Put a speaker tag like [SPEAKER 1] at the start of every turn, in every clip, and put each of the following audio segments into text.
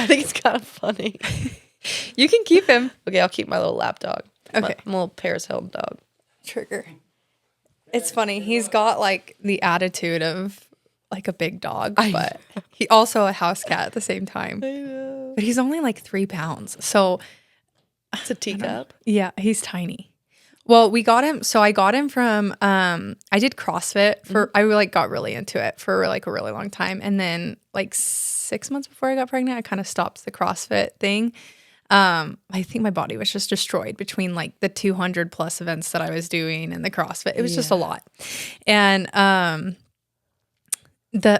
[SPEAKER 1] I think it's kind of funny.
[SPEAKER 2] You can keep him.
[SPEAKER 1] Okay, I'll keep my little lap dog.
[SPEAKER 2] Okay.
[SPEAKER 1] My little Paris Hilton dog.
[SPEAKER 2] Trigger. It's funny. He's got like the attitude of like a big dog, but he also a house cat at the same time.
[SPEAKER 1] I know.
[SPEAKER 2] But he's only like 3 pounds. So
[SPEAKER 1] It's a teacup.
[SPEAKER 2] yeah, he's tiny. Well, we got him. So I got him from, I did CrossFit for, I like got really into it for like a really long time. And then like 6 months before I got pregnant, I kind of stopped the CrossFit thing. I think my body was just destroyed between like the 200 plus events that I was doing and the CrossFit. It was just a lot. And,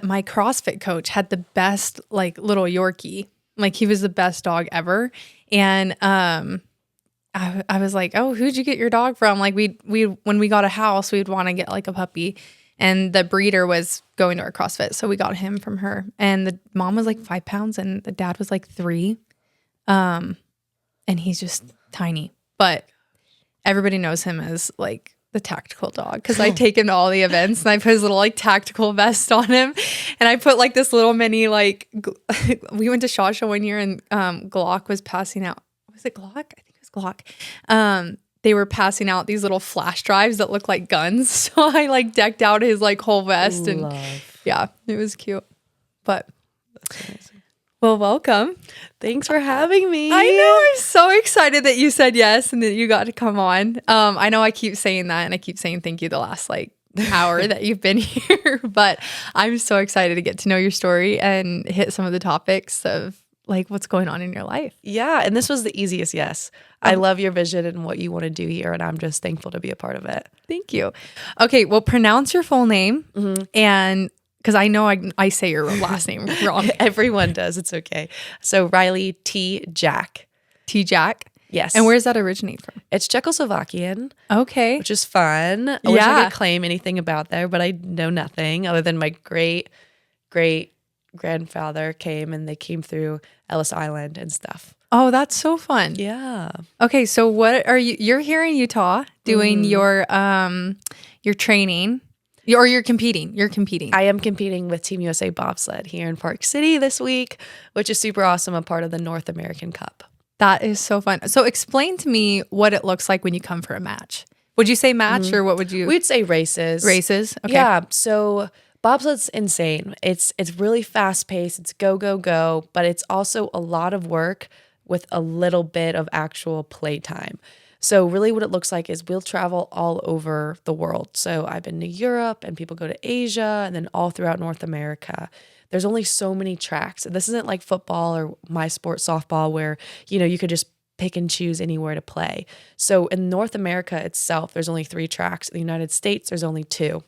[SPEAKER 2] my CrossFit coach had the best like little Yorkie. Like he was the best dog ever. And, I was like, oh, who'd you get your dog from? Like we when we got a house, we'd want to get like a puppy, and the breeder was going to our CrossFit, so we got him from her. And the mom was like 5 pounds, and the dad was like 3, and he's just tiny. But everybody knows him as like the tactical dog because I take him to all the events, and I put his little like tactical vest on him, and I put like this little mini like. We went to SHOT Show one year, and Glock was passing out. Was it Glock? I think Glock. They were passing out these little flash drives that look like guns. So I like decked out his like whole vest and yeah, it was cute. But
[SPEAKER 1] That's amazing.
[SPEAKER 2] Well, welcome.
[SPEAKER 1] Thanks for having me.
[SPEAKER 2] I know. I'm so excited that you said yes and that you got to come on. I know I keep saying that and I keep saying thank you the last like hour that you've been here, but I'm so excited to get to know your story and hit some of the topics of like what's going on in your life.
[SPEAKER 1] Yeah, and this was the easiest yes. I love your vision and what you want to do here, and I'm just thankful to be a part of it.
[SPEAKER 2] Thank you. Okay, well, pronounce your full name, and because I know I say your last name wrong.
[SPEAKER 1] Everyone does. It's okay. So Riley Tejcek.
[SPEAKER 2] Tejcek?
[SPEAKER 1] Yes.
[SPEAKER 2] And where does that originate from?
[SPEAKER 1] It's Czechoslovakian.
[SPEAKER 2] Okay.
[SPEAKER 1] Which is fun. I wish I could claim anything about there, but I know nothing other than my great grandfather came, and they came through Ellis Island and stuff.
[SPEAKER 2] Oh, that's so fun.
[SPEAKER 1] Yeah.
[SPEAKER 2] Okay, so what are you're here in Utah doing your training or you're competing. You're competing.
[SPEAKER 1] I am competing with Team USA Bobsled here in Park City this week, which is super awesome. I'm part of the North American Cup.
[SPEAKER 2] That is so fun. So explain to me what it looks like when you come for a match. Would you say match or what would you?
[SPEAKER 1] We'd say races.
[SPEAKER 2] Races. Okay.
[SPEAKER 1] Yeah. So bobsled's insane. It's really fast paced. It's go, go, go, but it's also a lot of work with a little bit of actual play time. So really what it looks like is we'll travel all over the world. So I've been to Europe and people go to Asia and then all throughout North America. There's only so many tracks. This isn't like football or my sport, softball, where, you could just pick and choose anywhere to play. So in North America itself, there's only 3 tracks. In the United States, there's only 2.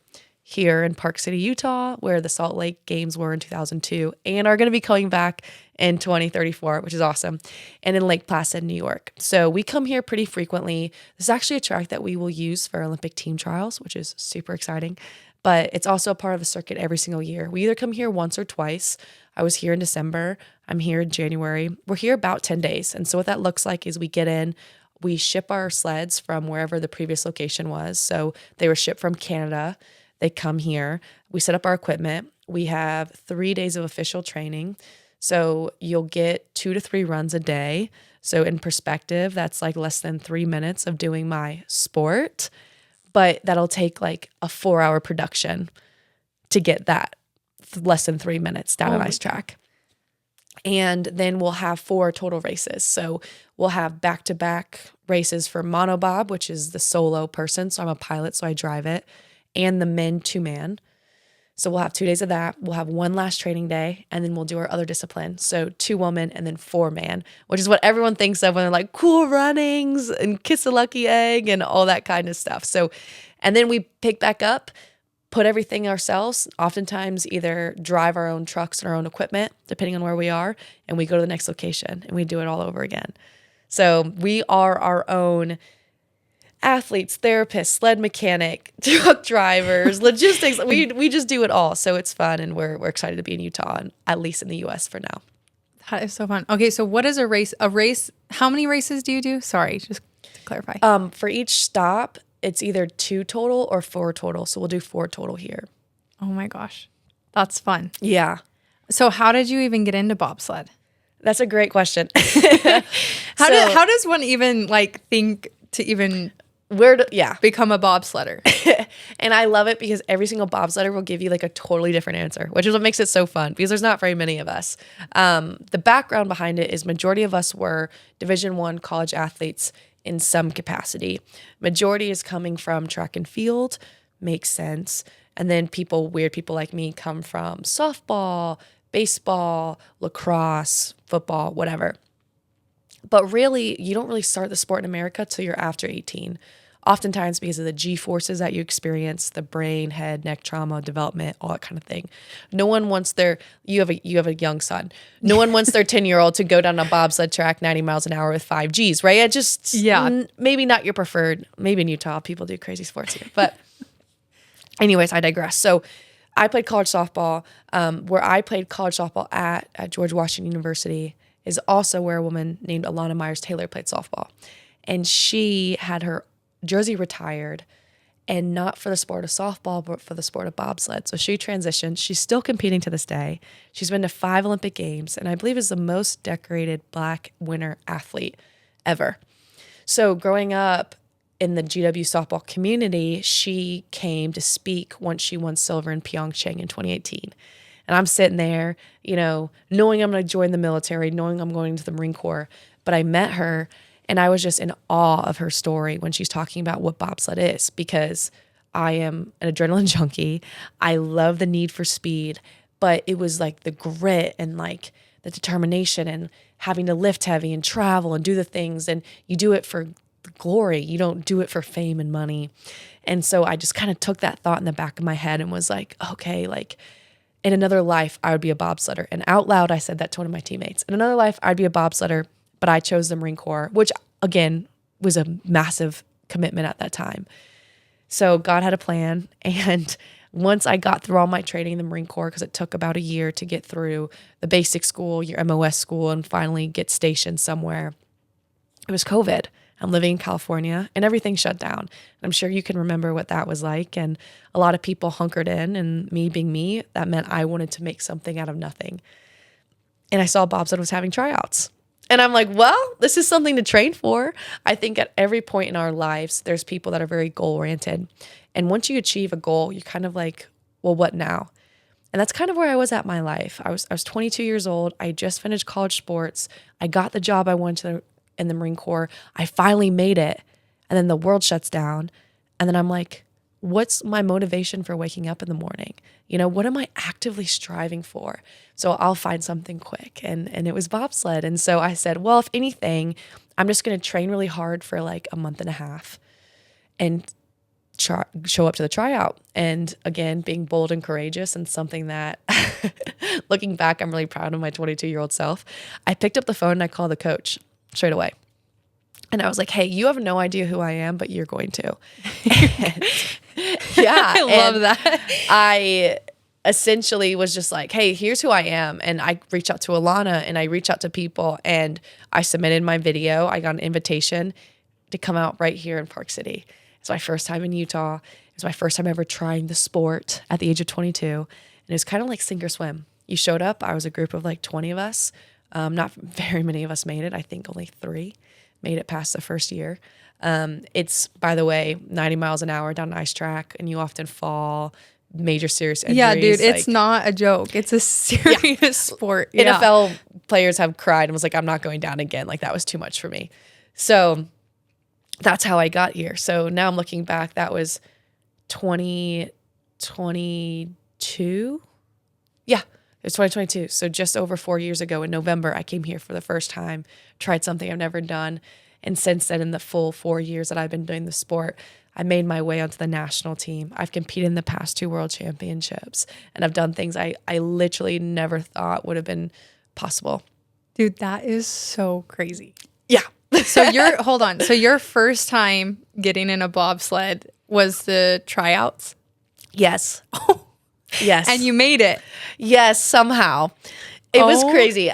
[SPEAKER 1] Here in Park City, Utah, where the Salt Lake Games were in 2002 and are going to be coming back in 2034, which is awesome, and in Lake Placid, New York. So we come here pretty frequently. This is actually a track that we will use for Olympic team trials, which is super exciting, but it's also a part of the circuit every single year. We either come here once or twice. I was here in December. I'm here in January. We're here about 10 days. And so what that looks like is we get in, we ship our sleds from wherever the previous location was. So they were shipped from Canada. They come here, we set up our equipment. We have 3 days of official training. So you'll get 2 to 3 runs a day. So in perspective, that's like less than 3 minutes of doing my sport, but that'll take like a 4-hour production to get that less than 3 minutes down an ice track. And then we'll have 4 total races. So we'll have back-to-back races for monobob, which is the solo person. So I'm a pilot, so I drive it. And the men 2-man. So we'll have 2 days of that. We'll have 1 last training day, and then we'll do our other discipline. So 2-woman and then 4-man, which is what everyone thinks of when they're like cool runnings and kiss a lucky egg and all that kind of stuff. So, and then we pick back up, put everything ourselves, oftentimes either drive our own trucks and our own equipment, depending on where we are, and we go to the next location and we do it all over again. So we are our own athletes, therapists, sled mechanic, truck drivers, logistics. We just do it all. So it's fun, and we're excited to be in Utah, and at least in the US for now.
[SPEAKER 2] That is so fun. Okay, so what is a race? How many races do you do? Sorry, just to clarify.
[SPEAKER 1] For each stop, it's either 2 total or 4 total. So we'll do 4 total here.
[SPEAKER 2] Oh my gosh. That's fun.
[SPEAKER 1] Yeah.
[SPEAKER 2] So how did you even get into bobsled?
[SPEAKER 1] That's a great question.
[SPEAKER 2] How does one even like think to even
[SPEAKER 1] yeah.
[SPEAKER 2] become a bobsledder?
[SPEAKER 1] And I love it because every single bobsledder will give you like a totally different answer, which is what makes it so fun because there's not very many of us. The background behind it is majority of us were Division I college athletes in some capacity. Majority is coming from track and field, makes sense. And then weird people like me come from softball, baseball, lacrosse, football, whatever. But really, you don't really start the sport in America till you're after 18. Oftentimes because of the G-forces that you experience, the brain, head, neck trauma, development, all that kind of thing. No one wants you have a young son. No one wants their 10-year-old to go down a bobsled track 90 miles an hour with 5 Gs, right? It just, maybe not your preferred. Maybe in Utah, people do crazy sports here. But anyways, I digress. So I played college softball. Where I played college softball at George Washington University is also where a woman named Alana Myers-Taylor played softball. And she had her jersey retired, and not for the sport of softball, but for the sport of bobsled. So she transitioned. She's still competing to this day. She's been to 5 Olympic Games, and I believe is the most decorated Black winter athlete ever. So growing up in the GW softball community, she came to speak once she won silver in Pyeongchang in 2018. And I'm sitting there, knowing I'm going to join the military, knowing I'm going to the Marine Corps. But I met her, and I was just in awe of her story when she's talking about what bobsled is, because I am an adrenaline junkie. I love the need for speed, but it was like the grit and like the determination and having to lift heavy and travel and do the things. And you do it for glory. You don't do it for fame and money. And so I just kind of took that thought in the back of my head and was like, okay, like in another life, I would be a bobsledder. And out loud, I said that to one of my teammates. In another life, I'd be a bobsledder, but I chose the Marine Corps, which again was a massive commitment at that time. So God had a plan. And once I got through all my training in the Marine Corps, because it took about a year to get through the basic school, your MOS school, and finally get stationed somewhere, it was COVID. I'm living in California and everything shut down. I'm sure you can remember what that was like. And a lot of people hunkered in, and me being me, that meant I wanted to make something out of nothing. And I saw bobsled was having tryouts. And I'm like, well, this is something to train for. I think at every point in our lives, there's people that are very goal-oriented. And once you achieve a goal, you're kind of like, well, what now? And that's kind of where I was at my life. I was 22 years old. I just finished college sports. I got the job I wanted in the Marine Corps. I finally made it. And then the world shuts down. And then I'm like, what's my motivation for waking up in the morning? What am I actively striving for? So I'll find something quick. And it was bobsled. And so I said, well, if anything, I'm just going to train really hard for like a month and a half and show up to the tryout. And again, being bold and courageous, and something that looking back, I'm really proud of my 22-year-old self. I picked up the phone and I called the coach straight away. And I was like, hey, you have no idea who I am, but you're going to. Yeah.
[SPEAKER 2] I love that.
[SPEAKER 1] I essentially was just like, hey, here's who I am. And I reached out to Alana, and I reached out to people, and I submitted my video. I got an invitation to come out right here in Park City. It's my first time in Utah. It was my first time ever trying the sport at the age of 22. And it was kind of like sink or swim. You showed up. I was a group of like 20 of us. Not very many of us made it. I think only 3 made it past the first year. It's, by the way, 90 miles an hour down an ice track, and you often fall, major serious injuries.
[SPEAKER 2] Yeah, dude, it's not a joke. It's a serious sport. Yeah.
[SPEAKER 1] NFL players have cried and was like, I'm not going down again. Like, that was too much for me. So that's how I got here. So now I'm looking back, that was 2022. Yeah. It was 2022. So just over 4 years ago in November, I came here for the first time, tried something I've never done. And since then, in the full 4 years that I've been doing the sport, I made my way onto the national team. I've competed in the past 2 world championships, and I've done things I literally never thought would have been possible.
[SPEAKER 2] Dude, that is so crazy.
[SPEAKER 1] Yeah.
[SPEAKER 2] So hold on. So your first time getting in a bobsled was the tryouts?
[SPEAKER 1] Yes. Yes.
[SPEAKER 2] And you made it.
[SPEAKER 1] Yes, somehow. It was crazy.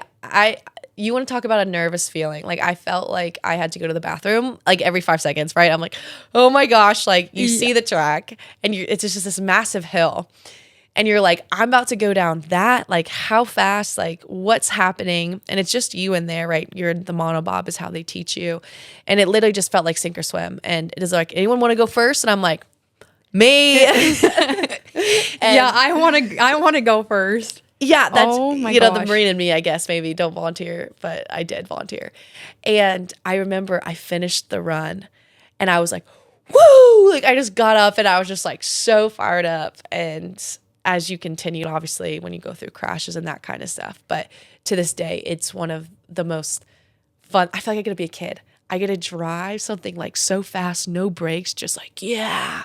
[SPEAKER 1] You want to talk about a nervous feeling. Like, I felt like I had to go to the bathroom like every 5 seconds, right? I'm like, oh my gosh, like you see the track, and it's just this massive hill. and you're like, I'm about to go down that, like how fast, like what's happening? And it's just you in there, right? You're the monobob is how they teach you. And it literally just felt like sink or swim. And it is like, anyone want to go first? And I'm like, me.
[SPEAKER 2] Yeah, I want to go first.
[SPEAKER 1] Yeah, that's,
[SPEAKER 2] Oh my
[SPEAKER 1] the
[SPEAKER 2] gosh.
[SPEAKER 1] Marine in me, I guess, maybe don't volunteer, but I did volunteer. And I remember I finished the run and I was like, woo! Like I just got up and I was just like so fired up. And as you continue, obviously, when you go through crashes and that kind of stuff. But to this day, it's one of the most fun. I feel like I get to be a kid. I get to drive something like so fast, no brakes, just like, yeah.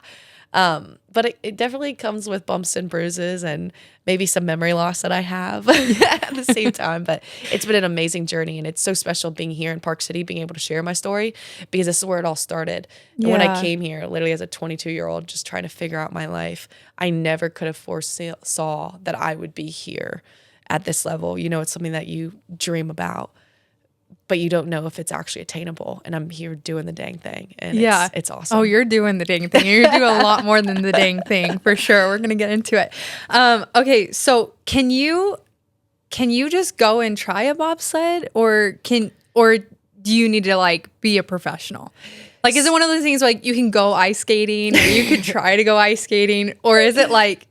[SPEAKER 1] But it definitely comes with bumps and bruises and maybe some memory loss that I have at the same time. But it's been an amazing journey, and it's so special being here in Park City, being able to share my story, because this is where it all started. And when I
[SPEAKER 2] Yeah.
[SPEAKER 1] came here, literally as a 22-year-old, just trying to figure out my life, I never could have foresaw that I would be here at this level. It's something that you dream about, but you don't know if it's actually attainable. And I'm here doing the dang thing. And
[SPEAKER 2] Yeah.
[SPEAKER 1] it's awesome.
[SPEAKER 2] Oh, you're doing the dang thing. You're doing a lot more than the dang thing for sure. We're going to get into it. Okay. So can you just go and try a bobsled or do you need to like be a professional? Like, is it one of those things like you can go ice skating or you could try to go ice skating, or is it like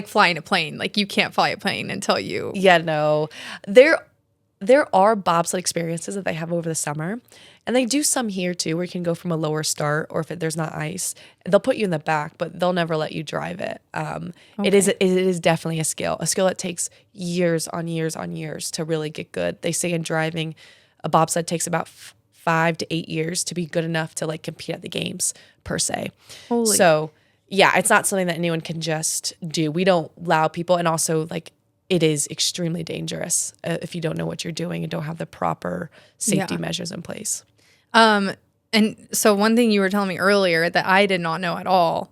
[SPEAKER 2] flying a plane? Like you can't fly a plane until you.
[SPEAKER 1] Yeah, no. There are bobsled experiences that they have over the summer, and they do some here too, where you can go from a lower start, or if there's not ice, they'll put you in the back, but they'll never let you drive it. It is definitely a skill that takes years on years on years to really get good. They say in driving, a bobsled takes about 5 to 8 years to be good enough to like compete at the games per se.
[SPEAKER 2] Holy.
[SPEAKER 1] So yeah, it's not something that anyone can just do. We don't allow people, and also like, it is extremely dangerous if you don't know what you're doing and don't have the proper safety measures in place.
[SPEAKER 2] And so one thing you were telling me earlier that I did not know at all,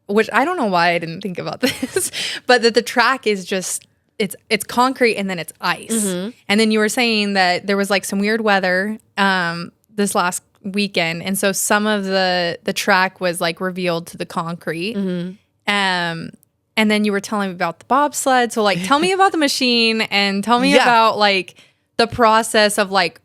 [SPEAKER 2] which I don't know why I didn't think about this, but that the track is just, it's concrete and then it's ice.
[SPEAKER 1] Mm-hmm.
[SPEAKER 2] And then you were saying that there was like some weird weather this last weekend. And so some of the track was like revealed to the concrete.
[SPEAKER 1] Mm-hmm.
[SPEAKER 2] And then you were telling me about the bobsled. So like, tell me about the machine and tell me about like the process of like,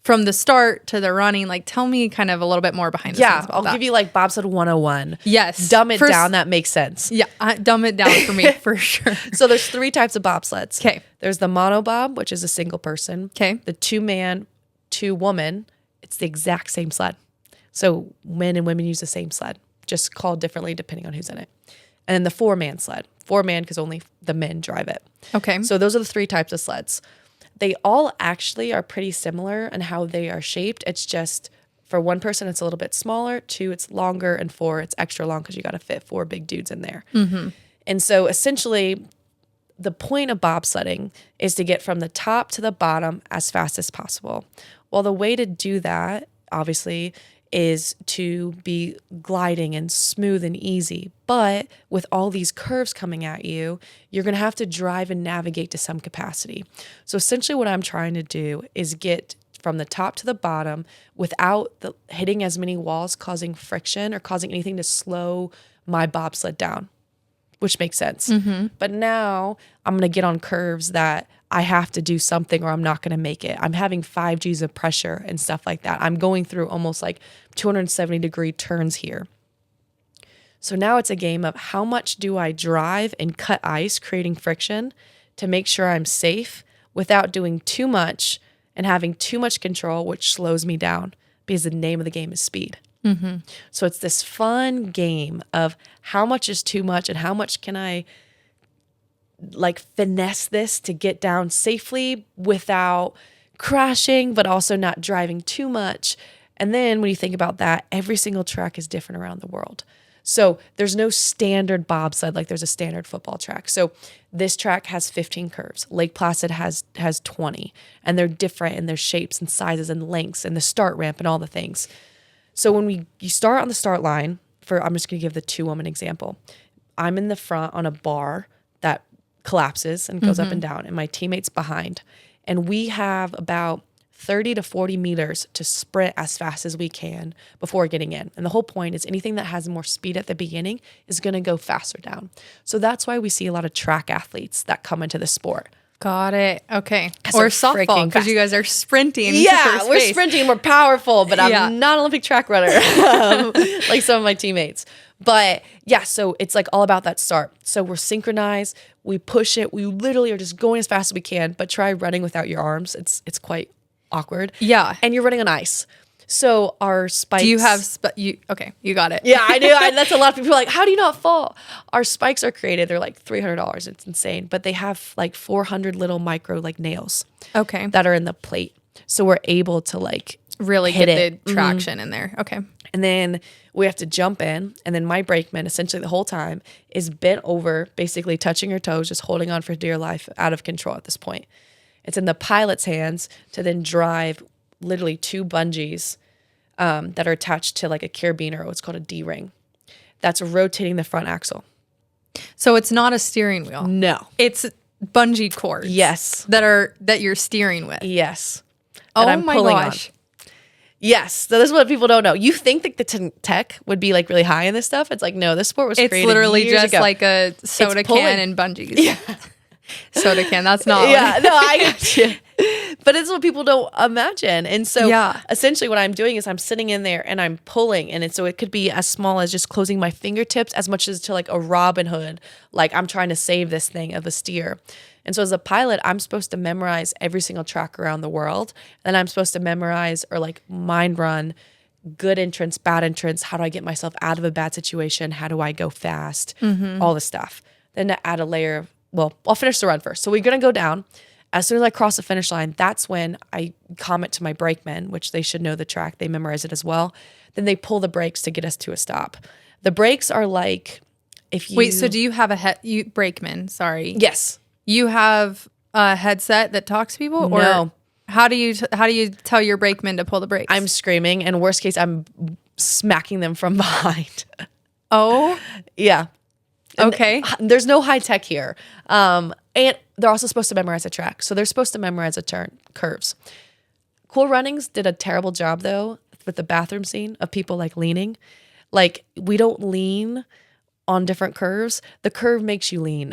[SPEAKER 2] from the start to the running. Like, tell me kind of a little bit more behind the scenes about
[SPEAKER 1] I'll
[SPEAKER 2] that.
[SPEAKER 1] give you like bobsled 101.
[SPEAKER 2] Yes.
[SPEAKER 1] Dumb it down. That makes sense.
[SPEAKER 2] Yeah, dumb it down for me for sure.
[SPEAKER 1] So there's 3 types of bobsleds.
[SPEAKER 2] Okay.
[SPEAKER 1] There's the monobob, which is a single person.
[SPEAKER 2] Okay.
[SPEAKER 1] The 2-man, 2-woman, it's the exact same sled. So men and women use the same sled, just called differently depending on who's in it. And then the 4-man sled. 4-man because only the men drive it.
[SPEAKER 2] Okay.
[SPEAKER 1] So those are the 3 types of sleds. They all actually are pretty similar in how they are shaped. It's just for 1 person, it's a little bit smaller. 2, it's longer. And 4, it's extra long because you got to fit 4 big dudes in there. Mm-hmm. And so essentially, the point of bobsledding is to get from the top to the bottom as fast as possible. Well, the way to do that, obviously, is to be gliding and smooth and easy. But with all these curves coming at you, you're going to have to drive and navigate to some capacity. So essentially what I'm trying to do is get from the top to the bottom without hitting as many walls, causing friction or causing anything to slow my bobsled down, which makes sense. Mm-hmm. But now I'm going to get on curves that I have to do something or I'm not going to make it. I'm having 5 G's of pressure and stuff like that. I'm going through almost like 270-degree turns here. So now it's a game of how much do I drive and cut ice, creating friction to make sure I'm safe without doing too much and having too much control, which slows me down because the name of the game is speed. Mm-hmm. So it's this fun game of how much is too much and how much can I like finesse this to get down safely without crashing, but also not driving too much. And then when you think about that, every single track is different around the world. So there's no standard bobsled like there's a standard football track. So this track has 15 curves. Lake Placid has 20, and they're different in their shapes and sizes and lengths and the start ramp and all the things. So when you start on the start line, I'm just going to give the 2-woman example. I'm in the front on a bar that collapses and goes up and down, and my teammate's behind. And we have about 30 to 40 meters to sprint as fast as we can before getting in. And the whole point is anything that has more speed at the beginning is going to go faster down. So that's why we see a lot of track athletes that come into the sport.
[SPEAKER 2] Got it. Okay.
[SPEAKER 1] 'Cause
[SPEAKER 2] Or
[SPEAKER 1] they're
[SPEAKER 2] softball,
[SPEAKER 1] freaking
[SPEAKER 2] because
[SPEAKER 1] fast.
[SPEAKER 2] you guys are sprinting. to
[SPEAKER 1] Yeah,
[SPEAKER 2] first
[SPEAKER 1] we're
[SPEAKER 2] base.
[SPEAKER 1] sprinting, we're powerful, but I'm not an Olympic track runner like some of my teammates. But yeah, so it's like all about that start. So we're synchronized, we push it, we literally are just going as fast as we can, but try running without your arms. It's quite awkward.
[SPEAKER 2] Yeah.
[SPEAKER 1] And you're running on ice. So our spikes.
[SPEAKER 2] Do you have, okay, you got it.
[SPEAKER 1] Yeah, I do. That's a lot of people are like, how do you not fall? Our spikes are created. They're like $300. It's insane. But they have like 400 little micro like nails.
[SPEAKER 2] Okay.
[SPEAKER 1] That are in the plate. So we're able to like
[SPEAKER 2] Really
[SPEAKER 1] hit
[SPEAKER 2] get
[SPEAKER 1] it.
[SPEAKER 2] the traction in there. Okay.
[SPEAKER 1] And then we have to jump in. And then my brakeman, essentially the whole time, is bent over, basically touching her toes, just holding on for dear life, out of control at this point. It's in the pilot's hands to then drive literally 2 bungees that are attached to like a carabiner, or what's called a D-ring. That's rotating the front axle.
[SPEAKER 2] So it's not a steering wheel.
[SPEAKER 1] No.
[SPEAKER 2] It's bungee cords.
[SPEAKER 1] Yes.
[SPEAKER 2] That you're steering with.
[SPEAKER 1] Yes.
[SPEAKER 2] Oh
[SPEAKER 1] that I'm
[SPEAKER 2] my
[SPEAKER 1] pulling
[SPEAKER 2] gosh.
[SPEAKER 1] on. Yes. So this is what people don't know. You think that the tech would be like really high in this stuff. It's like, no, this sport was
[SPEAKER 2] It's
[SPEAKER 1] created
[SPEAKER 2] literally
[SPEAKER 1] years
[SPEAKER 2] just
[SPEAKER 1] ago.
[SPEAKER 2] like a soda
[SPEAKER 1] pulling.
[SPEAKER 2] can and bungees. Yeah. Soda can. That's not.
[SPEAKER 1] Yeah, no, I got you. But it's what people don't imagine. And so
[SPEAKER 2] Yeah.
[SPEAKER 1] essentially what I'm doing is I'm sitting in there and I'm pulling. And so it could be as small as just closing my fingertips as much as to like a Robin Hood. Like I'm trying to save this thing of a steer. And so as a pilot, I'm supposed to memorize every single track around the world. And I'm supposed to memorize or like mind run good entrance, bad entrance. How do I get myself out of a bad situation? How do I go fast? All this stuff. Then to add a layer of, well, I'll finish the run first. So we're going to go down. As soon as I cross the finish line, that's when I comment to my brakemen, which they should know the track. They memorize it as well. Then they pull the brakes to get us to a stop. The brakes are like, if you...
[SPEAKER 2] Wait, so do you have a brakeman? Sorry.
[SPEAKER 1] Yes.
[SPEAKER 2] You have a headset that talks to people? Or
[SPEAKER 1] No.
[SPEAKER 2] how do you tell your brakeman to pull the brakes?
[SPEAKER 1] I'm screaming, and worst case, I'm smacking them from behind.
[SPEAKER 2] Oh,
[SPEAKER 1] Yeah. And
[SPEAKER 2] okay.
[SPEAKER 1] There's no high tech here. And they're also supposed to memorize a track. So they're supposed to memorize curves. Cool Runnings did a terrible job though with the bathroom scene of people like leaning. Like we don't lean on different curves. The curve makes you lean.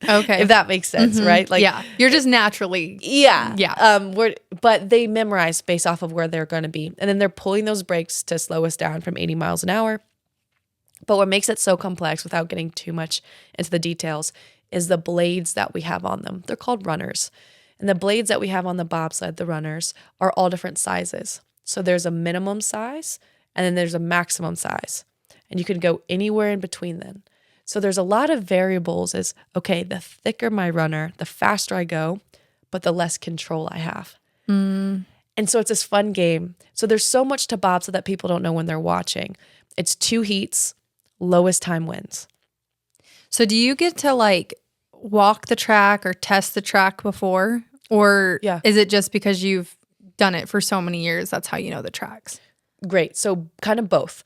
[SPEAKER 2] Okay.
[SPEAKER 1] If that makes sense, right? Like
[SPEAKER 2] yeah. You're just naturally.
[SPEAKER 1] Yeah.
[SPEAKER 2] Yeah.
[SPEAKER 1] But they memorize based off of where they're going to be. And then they're pulling those brakes to slow us down from 80 miles an hour. But what makes it so complex without getting too much into the details is the blades that we have on them. They're called runners. And the blades that we have on the bobsled, the runners, are all different sizes. So there's a minimum size and then there's a maximum size. And you can go anywhere in between them. So there's a lot of variables as, okay, the thicker my runner, the faster I go, but the less control I have. And so it's this fun game. So there's so much to bobsled that people don't know when they're watching. It's 2 heats, lowest time wins.
[SPEAKER 2] So do you get to like walk the track or test the track before? Or is it just because you've done it for so many years, that's how you know the tracks?
[SPEAKER 1] Great. So kind of both.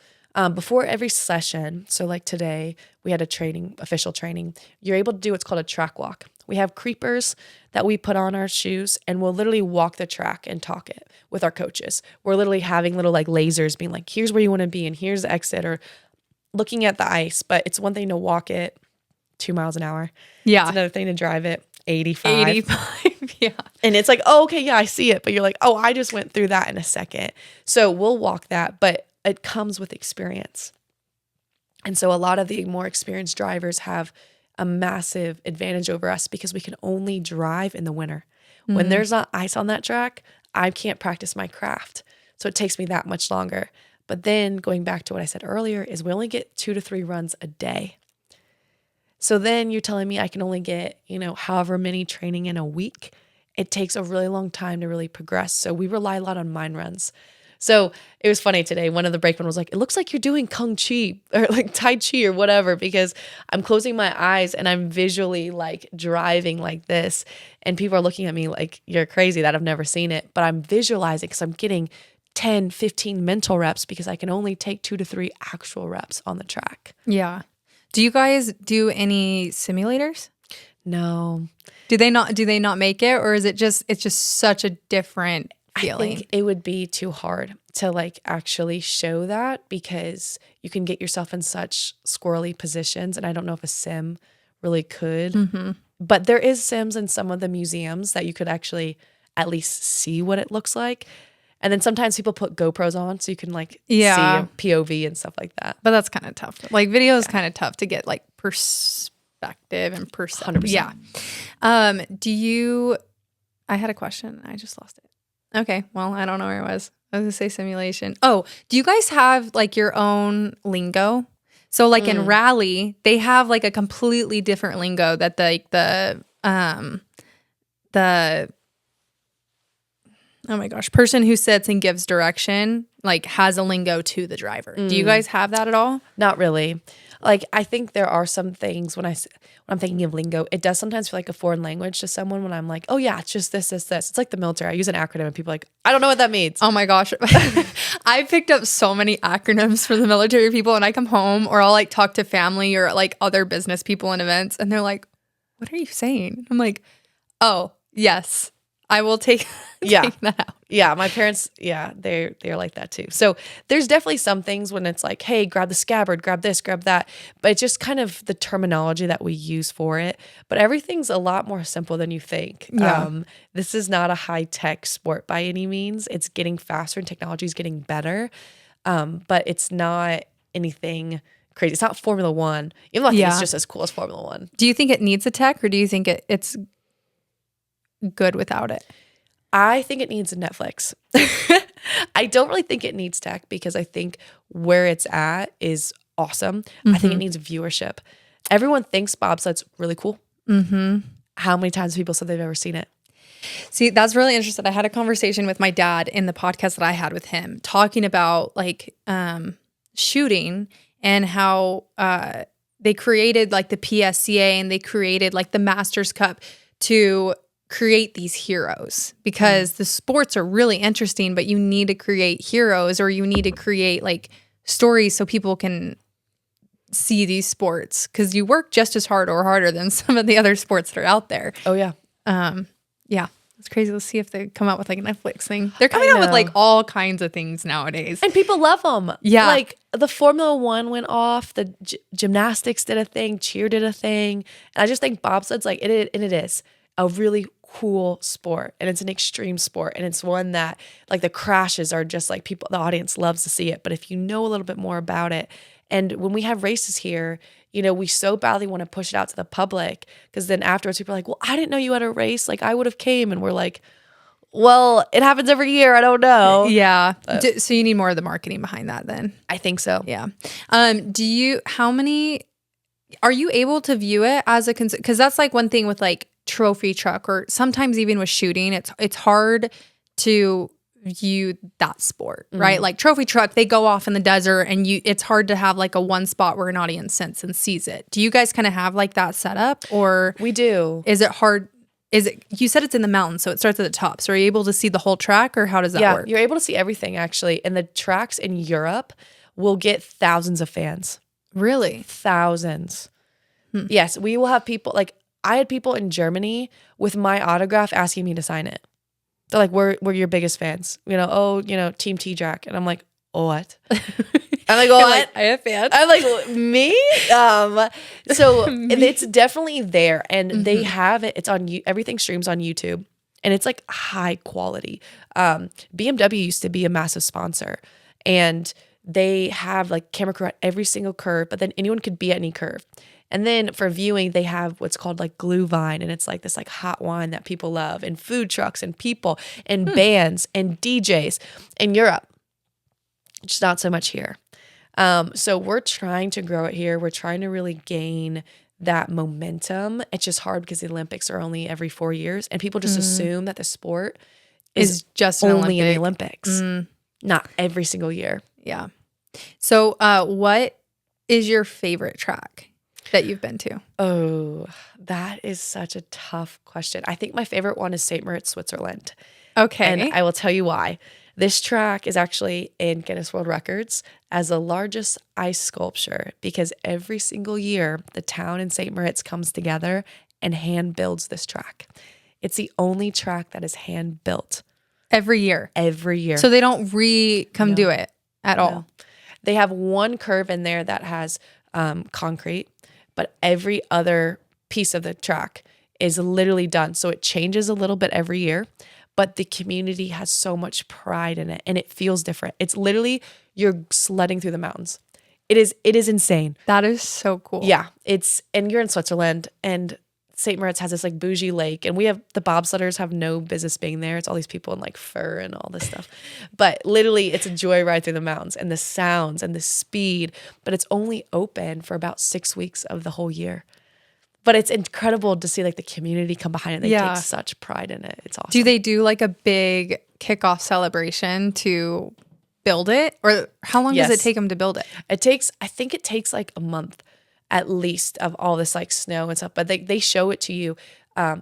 [SPEAKER 1] Before every session, so like today, we had official training, you're able to do what's called a track walk. We have creepers that we put on our shoes and we'll literally walk the track and talk it with our coaches. We're literally having little like lasers being like, here's where you want to be and here's the exit, or looking at the ice. But it's one thing to walk it 2 miles an hour.
[SPEAKER 2] Yeah.
[SPEAKER 1] It's another thing to drive it 85.
[SPEAKER 2] Yeah.
[SPEAKER 1] And it's like, oh, okay, yeah, I see it. But you're like, oh, I just went through that in a second. So we'll walk that, but it comes with experience. And so a lot of the more experienced drivers have a massive advantage over us because we can only drive in the winter. When there's not ice on that track, I can't practice my craft. So it takes me that much longer. But then going back to what I said earlier is we only get 2 to 3 runs a day. So then you're telling me I can only get, however many training in a week. It takes a really long time to really progress. So we rely a lot on mind runs. So it was funny today. One of the brakemen was like, it looks like you're doing Kung Chi or like Tai Chi or whatever, because I'm closing my eyes and I'm visually like driving like this. And people are looking at me like, you're crazy that I've never seen it. But I'm visualizing because I'm getting 10, 15 mental reps because I can only take 2 to 3 actual reps on the track.
[SPEAKER 2] Yeah. Do you guys do any simulators?
[SPEAKER 1] No.
[SPEAKER 2] Do they not make it, or is it's just such a different feeling?
[SPEAKER 1] I think it would be too hard to like actually show that because you can get yourself in such squirrely positions, and I don't know if a sim really could. But there is sims in some of the museums that you could actually at least see what it looks like. And then sometimes people put GoPros on so you can like see a POV and stuff like that.
[SPEAKER 2] But that's kind of tough. Like video is kind of tough to get like perspective and perception.
[SPEAKER 1] 100%.
[SPEAKER 2] Yeah. I had a question. I just lost it. Okay. Well, I don't know where it was. I was going to say simulation. Oh, do you guys have like your own lingo? So like in Rally, they have like a completely different lingo that the oh my gosh, person who sits and gives direction like has a lingo to the driver. Do you guys have that at all?
[SPEAKER 1] Not really. Like I think there are some things when I'm thinking of lingo, it does sometimes feel like a foreign language to someone when I'm like, oh yeah, it's just this. It's like the military. I use an acronym and people are like, I don't know what that means.
[SPEAKER 2] Oh my gosh. I picked up so many acronyms for the military people, and I come home or I'll like talk to family or like other business people in events, and they're like, what are you saying? I'm like, oh yes, I will take that out.
[SPEAKER 1] Yeah, my parents, they're like that too. So there's definitely some things when it's like, hey, grab the scabbard, grab this, grab that. But it's just kind of the terminology that we use for it. But everything's a lot more simple than you think.
[SPEAKER 2] Yeah.
[SPEAKER 1] This is not a high-tech sport by any means. It's getting faster and technology is getting better. But it's not anything crazy. It's not Formula One. Even though I think it's just as cool as Formula One.
[SPEAKER 2] Do you think it needs a tech, or do you think it's good without it?
[SPEAKER 1] I think it needs a Netflix. I don't really think it needs tech because I think where it's at is awesome. I think it needs viewership. Everyone thinks bobsled's really cool. How many times have people said they've ever seen it?
[SPEAKER 2] See, that's really interesting. I had a conversation with my dad in the podcast that I had with him talking about like shooting and how they created like the PSCA and they created like the Masters Cup to create these heroes because the sports are really interesting, but you need to create heroes or you need to create like stories so people can see these sports because you work just as hard or harder than some of the other sports that are out there.
[SPEAKER 1] Oh yeah.
[SPEAKER 2] Yeah. It's crazy. Let's see if they come out with like a Netflix thing. They're coming out with like all kinds of things nowadays.
[SPEAKER 1] And people love them.
[SPEAKER 2] Yeah.
[SPEAKER 1] Like the Formula One went off, the gymnastics did a thing, cheer did a thing. And I just think bobsled's like, it is a really cool sport, and it's an extreme sport, and it's one that like the crashes are just like the audience loves to see it. But if you know a little bit more about it, and when we have races here, you know, we so badly want to push it out to the public because then afterwards people are like, well, I didn't know you had a race, like I would have came, and we're like, well, it happens every year, I don't know.
[SPEAKER 2] Yeah. So you need more of the marketing behind that then.
[SPEAKER 1] I think so.
[SPEAKER 2] Yeah. Are you able to view it as a because that's like one thing with like trophy truck or sometimes even with shooting, it's hard to view that sport, right? Like trophy truck, they go off in the desert and it's hard to have like a one spot where an audience sits and sees it. Do you guys kind of have like that set up, or
[SPEAKER 1] we do?
[SPEAKER 2] Is it hard? You said it's in the mountains, so it starts at the top. So are you able to see the whole track, or how does that work?
[SPEAKER 1] You're able to see everything actually. And the tracks in Europe will get thousands of fans.
[SPEAKER 2] Really?
[SPEAKER 1] Thousands. Yes, we will have people like I had people in Germany with my autograph asking me to sign it. They're like, we're your biggest fans. You know, Team T-Jack. And I'm like, oh, what? I'm like, what?
[SPEAKER 2] Like, I have fans.
[SPEAKER 1] I'm like, me? So it's definitely there. And they have it. It's on everything streams on YouTube. And it's like high quality. BMW used to be a massive sponsor. And they have like camera crew at every single curve. But then anyone could be at any curve. And then for viewing, they have what's called like glue vine, and it's like this like hot wine that people love, and food trucks and people and bands and DJs in Europe. Just not so much here. So we're trying to grow it here. We're trying to really gain that momentum. It's just hard because the Olympics are only every 4 years, and people just assume that the sport is
[SPEAKER 2] just
[SPEAKER 1] only in the Olympics, not every single year.
[SPEAKER 2] Yeah. So what is your favorite track that you've been to?
[SPEAKER 1] Oh, that is such a tough question. I think my favorite one is St. Moritz, Switzerland.
[SPEAKER 2] Okay.
[SPEAKER 1] And I will tell you why. This track is actually in Guinness World Records as the largest ice sculpture because every single year the town in St. Moritz comes together and hand builds this track. It's the only track that is hand built
[SPEAKER 2] Every year.
[SPEAKER 1] every year.
[SPEAKER 2] So they don't come do it at all.
[SPEAKER 1] No. They have one curve in there that has concrete, but every other piece of the track is literally done. So it changes a little bit every year, but the community has so much pride in it and it feels different. It's literally you're sledding through the mountains. It is insane.
[SPEAKER 2] That is so cool.
[SPEAKER 1] Yeah, and you're in Switzerland, and St. Moritz has this like bougie lake, and the bobsledders have no business being there. It's all these people in like fur and all this stuff. But literally it's a joyride through the mountains and the sounds and the speed, but it's only open for about 6 weeks of the whole year. But it's incredible to see like the community come behind it. They take such pride in it. It's awesome.
[SPEAKER 2] Do they do like a big kickoff celebration to build it? Or how long does it take them to build it?
[SPEAKER 1] I think it takes like a month at least of all this like snow and stuff, but they show it to you.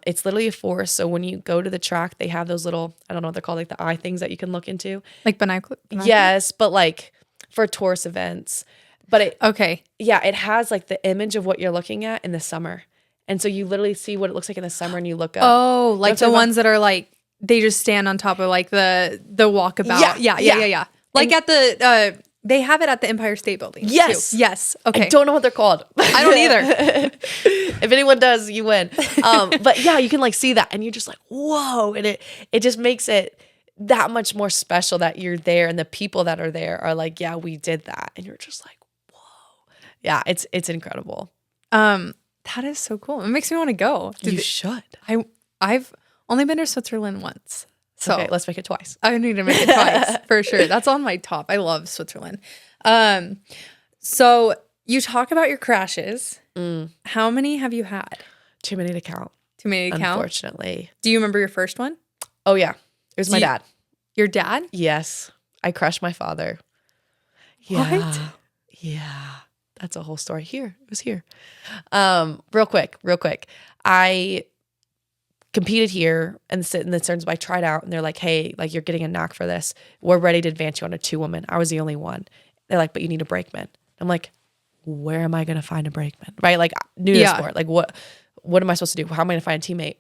[SPEAKER 1] It's literally a forest. So when you go to the track, they have those little, I don't know what they're called, like the eye things that you can look into.
[SPEAKER 2] Like binoculars?
[SPEAKER 1] Yes, but like for tourist events. But it has like the image of what you're looking at in the summer. And so you literally see what it looks like in the summer and you look up.
[SPEAKER 2] Oh, like the ones that are like, they just stand on top of like the walkabout. Yeah. Like at the, they have it at the Empire State Building.
[SPEAKER 1] Yes.
[SPEAKER 2] Too. Yes. Okay.
[SPEAKER 1] I don't know what they're called.
[SPEAKER 2] I don't either.
[SPEAKER 1] If anyone does, you win. But yeah, you can like see that and you're just like, whoa. And it just makes it that much more special that you're there and the people that are there are like, yeah, we did that. And you're just like, whoa. Yeah, it's incredible.
[SPEAKER 2] That is so cool. It makes me want to go.
[SPEAKER 1] You should.
[SPEAKER 2] I've only been to Switzerland once. So
[SPEAKER 1] okay, let's make it twice.
[SPEAKER 2] I need to make it twice for sure. That's on my top. I love Switzerland. So you talk about your crashes. How many have you had?
[SPEAKER 1] Too many to count.
[SPEAKER 2] Too many to count?
[SPEAKER 1] Unfortunately.
[SPEAKER 2] Do you remember your first one?
[SPEAKER 1] Oh, yeah. It was my dad.
[SPEAKER 2] Your dad?
[SPEAKER 1] Yes. I crushed my father. Yeah.
[SPEAKER 2] What?
[SPEAKER 1] Yeah. That's a whole story. It was here. Real quick. I competed here and the turns I tried out and they're like, hey, like you're getting a knack for this. We're ready to advance you on a 2-woman. I was the only one. They're like, but you need a brakeman. I'm like, where am I going to find a brakeman? Right? Like new to the sport. Like what am I supposed to do? How am I going to find a teammate?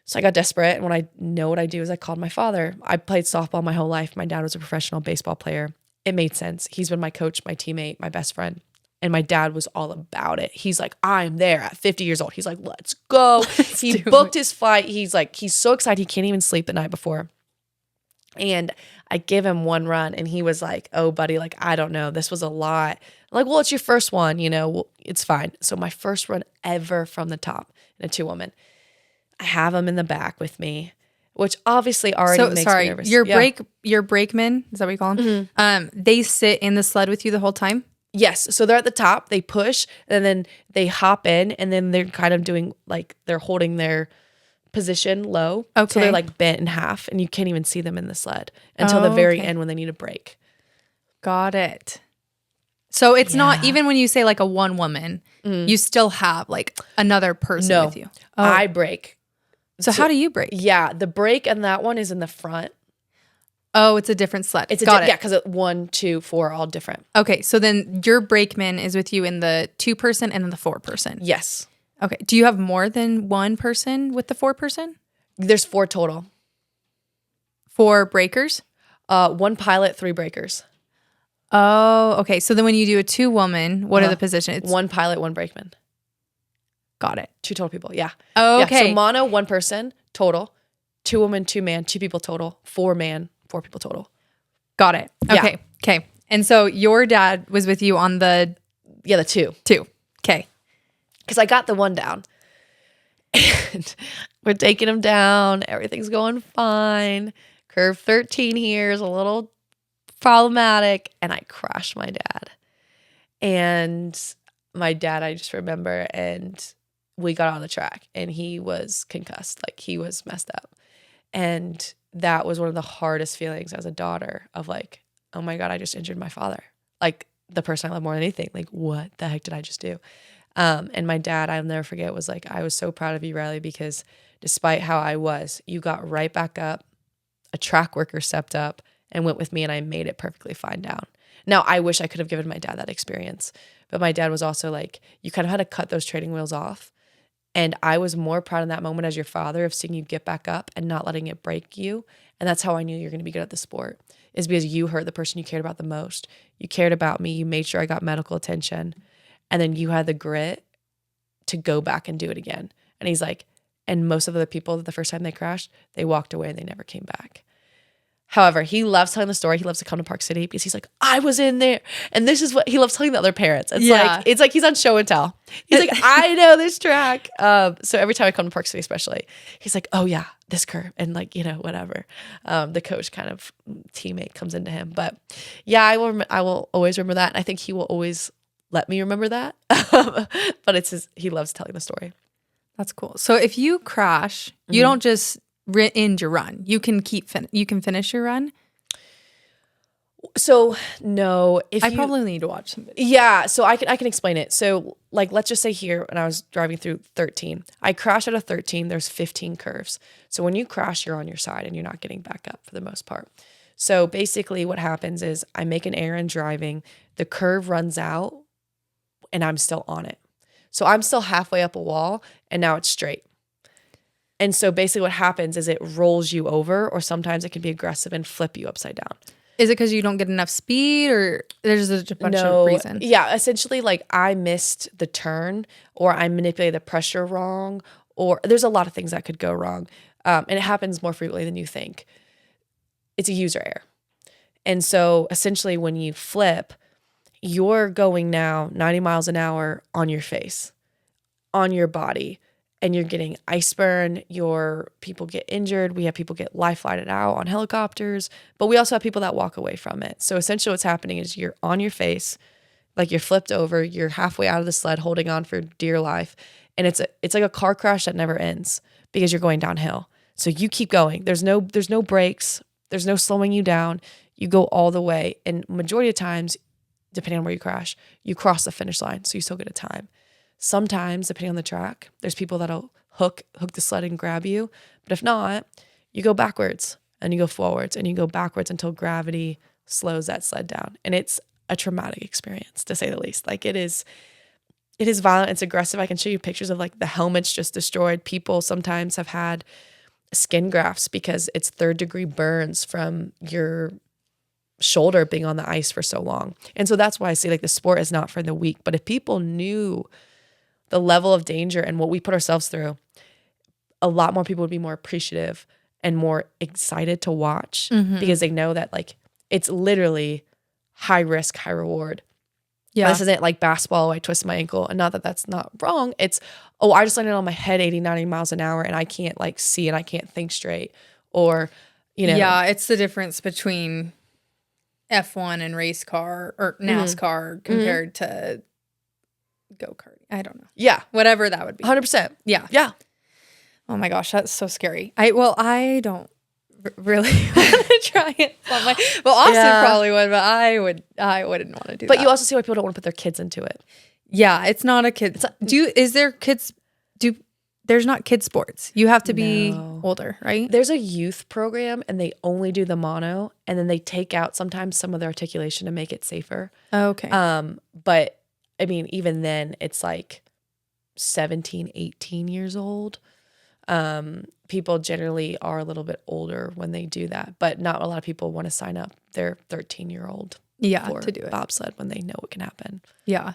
[SPEAKER 1] So I got desperate. And what I know what I do is I called my father. I played softball my whole life. My dad was a professional baseball player. It made sense. He's been my coach, my teammate, my best friend. And my dad was all about it. He's like, I'm there at 50 years old. He's like, let's go. He booked his flight. He's so excited. He can't even sleep the night before. And I give him one run and he was like, oh, buddy, like, I don't know. This was a lot. I'm like, well, it's your first one, well, it's fine. So my first run ever from the top in a 2-woman. I have him in the back with me, which obviously already makes me nervous.
[SPEAKER 2] Your brakemen, is that what you call them? Mm-hmm. They sit in the sled with you the whole time?
[SPEAKER 1] Yes. So they're at the top, they push, and then they hop in, and then they're kind of doing like they're holding their position low. Okay. So they're like bent in half, and you can't even see them in the sled until the very end when they need a break. Got it.
[SPEAKER 2] So it's not, even when you say like a 1-woman, you still have like another person with you.
[SPEAKER 1] Oh. I break.
[SPEAKER 2] So how do you break?
[SPEAKER 1] Yeah. The break and that one is in the front.
[SPEAKER 2] Oh, it's a different sled.
[SPEAKER 1] Yeah, because 1, 2, 4 are all different.
[SPEAKER 2] Okay, so then your brakeman is with you in the 2-person and in the 4-person.
[SPEAKER 1] Yes.
[SPEAKER 2] Okay. Do you have more than one person with the 4-person?
[SPEAKER 1] There's 4 total.
[SPEAKER 2] 4 breakers?
[SPEAKER 1] 1 pilot, 3 breakers.
[SPEAKER 2] Oh, okay. So then when you do a 2-woman, what are the positions?
[SPEAKER 1] 1 pilot, 1 brakeman.
[SPEAKER 2] Got it.
[SPEAKER 1] 2 total people. Yeah.
[SPEAKER 2] Oh, okay.
[SPEAKER 1] Yeah, so mono, 1 person total. 2-woman, 2 man, 2 people total. 4 man. 4 people total.
[SPEAKER 2] Got it. Okay. Yeah. Okay. And so your dad was with you on the
[SPEAKER 1] 2.
[SPEAKER 2] Okay.
[SPEAKER 1] Because I got the 1 down. And we're taking him down. Everything's going fine. Curve 13 here is a little problematic. And I crashed my dad. And my dad, I just remember, and we got on the track and he was concussed. Like he was messed up. And that was one of the hardest feelings as a daughter of like, oh my God, I just injured my father. Like the person I love more than anything. Like what the heck did I just do? And my dad, I'll never forget, was like, I was so proud of you, Riley, because despite how I was, you got right back up. A track worker stepped up and went with me and I made it perfectly fine down. Now, I wish I could have given my dad that experience, but my dad was also like, you kind of had to cut those training wheels off And I was more proud in that moment as your father of seeing you get back up and not letting it break you. And that's how I knew you're going to be good at the sport, is because you hurt the person you cared about the most. You cared about me. You made sure I got medical attention. And then you had the grit to go back and do it again. And he's like, and most of the people, the first time they crashed, they walked away and they never came back. However, he loves telling the story. He loves to come to Park City because he's like, I was in there. And this is what he loves telling the other parents. It's like he's on show and tell. He's like, I know this track. So every time I come to Park City, especially, he's like, oh yeah, this curve. And like, whatever. The coach kind of teammate comes into him. But yeah, I will always remember that. And I think he will always let me remember that. But he loves telling the story.
[SPEAKER 2] That's cool. So if you crash, you don't just end your run. You can you can finish your run.
[SPEAKER 1] So no,
[SPEAKER 2] I probably need to watch some videos.
[SPEAKER 1] Yeah, so I can explain it. So like, let's just say here, when I was driving through 13, I crashed out of 13. There's 15 curves. So when you crash, you're on your side and you're not getting back up for the most part. So basically what happens is I make an error in driving. The curve runs out and I'm still on it. So I'm still halfway up a wall and now it's straight. And so basically what happens is it rolls you over, or sometimes it can be aggressive and flip you upside down.
[SPEAKER 2] Is it because you don't get enough speed, or there's a bunch of reasons?
[SPEAKER 1] Yeah, essentially like I missed the turn, or I manipulated the pressure wrong, or there's a lot of things that could go wrong. And it happens more frequently than you think. It's a user error. And so essentially when you flip, you're going now 90 miles an hour on your face, on your body, and you're getting ice burn. People get injured. We have people get life flighted out on helicopters, but we also have people that walk away from it. So essentially what's happening is you're on your face, like you're flipped over, you're halfway out of the sled holding on for dear life. And it's like a car crash that never ends because you're going downhill. So you keep going. There's no brakes. There's no slowing you down. You go all the way. And majority of times, depending on where you crash, you cross the finish line. So you still get a time. Sometimes, depending on the track, there's people that'll hook the sled and grab you. But if not, you go backwards and you go forwards and you go backwards until gravity slows that sled down. And it's a traumatic experience, to say the least. Like it is violent. It's aggressive. I can show you pictures of like the helmets just destroyed. People sometimes have had skin grafts because it's 3rd-degree burns from your shoulder being on the ice for so long. And so that's why I say like the sport is not for the weak. But if people knew the level of danger and what we put ourselves through, a lot more people would be more appreciative and more excited to watch because they know that like it's literally high risk, high reward. Yeah. This isn't like basketball. I twist my ankle, and not that that's not wrong. It's, I just landed on my head 80, 90 miles an hour and I can't like see and I can't think straight, or,
[SPEAKER 2] Yeah, it's the difference between F1 and race car or NASCAR compared to go-kart. I don't know.
[SPEAKER 1] Yeah.
[SPEAKER 2] Whatever that would be.
[SPEAKER 1] 100%.
[SPEAKER 2] Yeah.
[SPEAKER 1] Yeah.
[SPEAKER 2] Oh my gosh, that's so scary. I don't really want to try it. Austin probably would, but I wouldn't want to do that.
[SPEAKER 1] But you also see why people don't want to put their kids into it.
[SPEAKER 2] Yeah, it's not a kid. There's not kid sports. You have to be older, right?
[SPEAKER 1] There's a youth program and they only do the mono, and then they take out sometimes some of the articulation to make it safer.
[SPEAKER 2] Oh, okay.
[SPEAKER 1] But I mean, even then it's like 17, 18 years old. People generally are a little bit older when they do that, but not a lot of people want to sign up their 13-year-old for to do it. Bobsled when they know it can happen.
[SPEAKER 2] Yeah.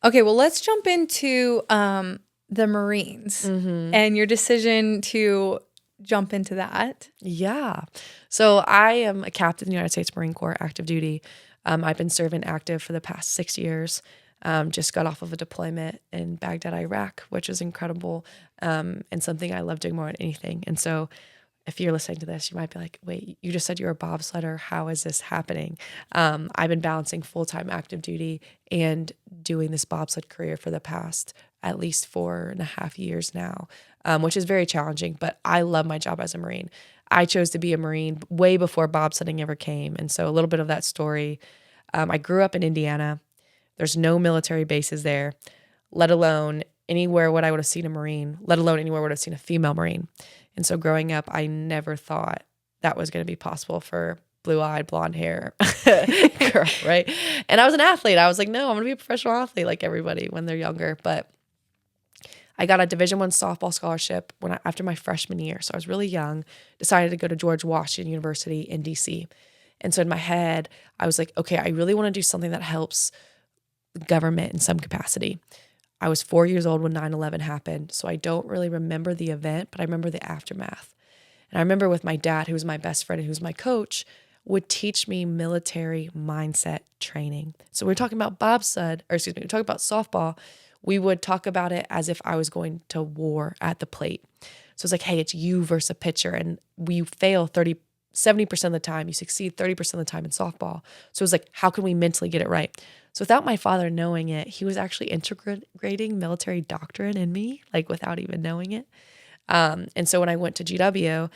[SPEAKER 2] Okay, well, let's jump into the Marines and your decision to jump into that.
[SPEAKER 1] Yeah. So I am a captain in the United States Marine Corps, active duty. I've been serving active for the past 6 years. Just got off of a deployment in Baghdad, Iraq, which was incredible, and something I love doing more than anything. And so if you're listening to this, you might be like, wait, you just said you were a bobsledder. How is this happening? I've been balancing full-time active duty and doing this bobsled career for the past at least 4.5 years now, which is very challenging, but I love my job as a Marine. I chose to be a Marine way before bobsledding ever came. And so a little bit of that story, I grew up in Indiana. There's no military bases there, let alone anywhere would I would have seen a Marine, let alone anywhere would have seen a female Marine. And so growing up, I never thought that was going to be possible for blue-eyed, blonde hair girl, right? And I was an athlete. I was like, no, I'm going to be a professional athlete like everybody when they're younger. But I got a Division I softball scholarship after my freshman year. So I was really young, decided to go to George Washington University in DC. And so in my head, I was like, okay, I really want to do something that helps government in some capacity. I was 4 years old when 9/11 happened, so I don't really remember the event, but I remember the aftermath. And I remember with my dad, who was my best friend and who's my coach, would teach me military mindset training. So we're talking about we're talking about softball. We would talk about it as if I was going to war at the plate. So it's like, hey, it's you versus a pitcher, and we fail 70% of the time. You succeed 30% of the time in softball. So it was like, how can we mentally get it right? So without my father knowing it, he was actually integrating military doctrine in me, like without even knowing it. And so when I went to GW,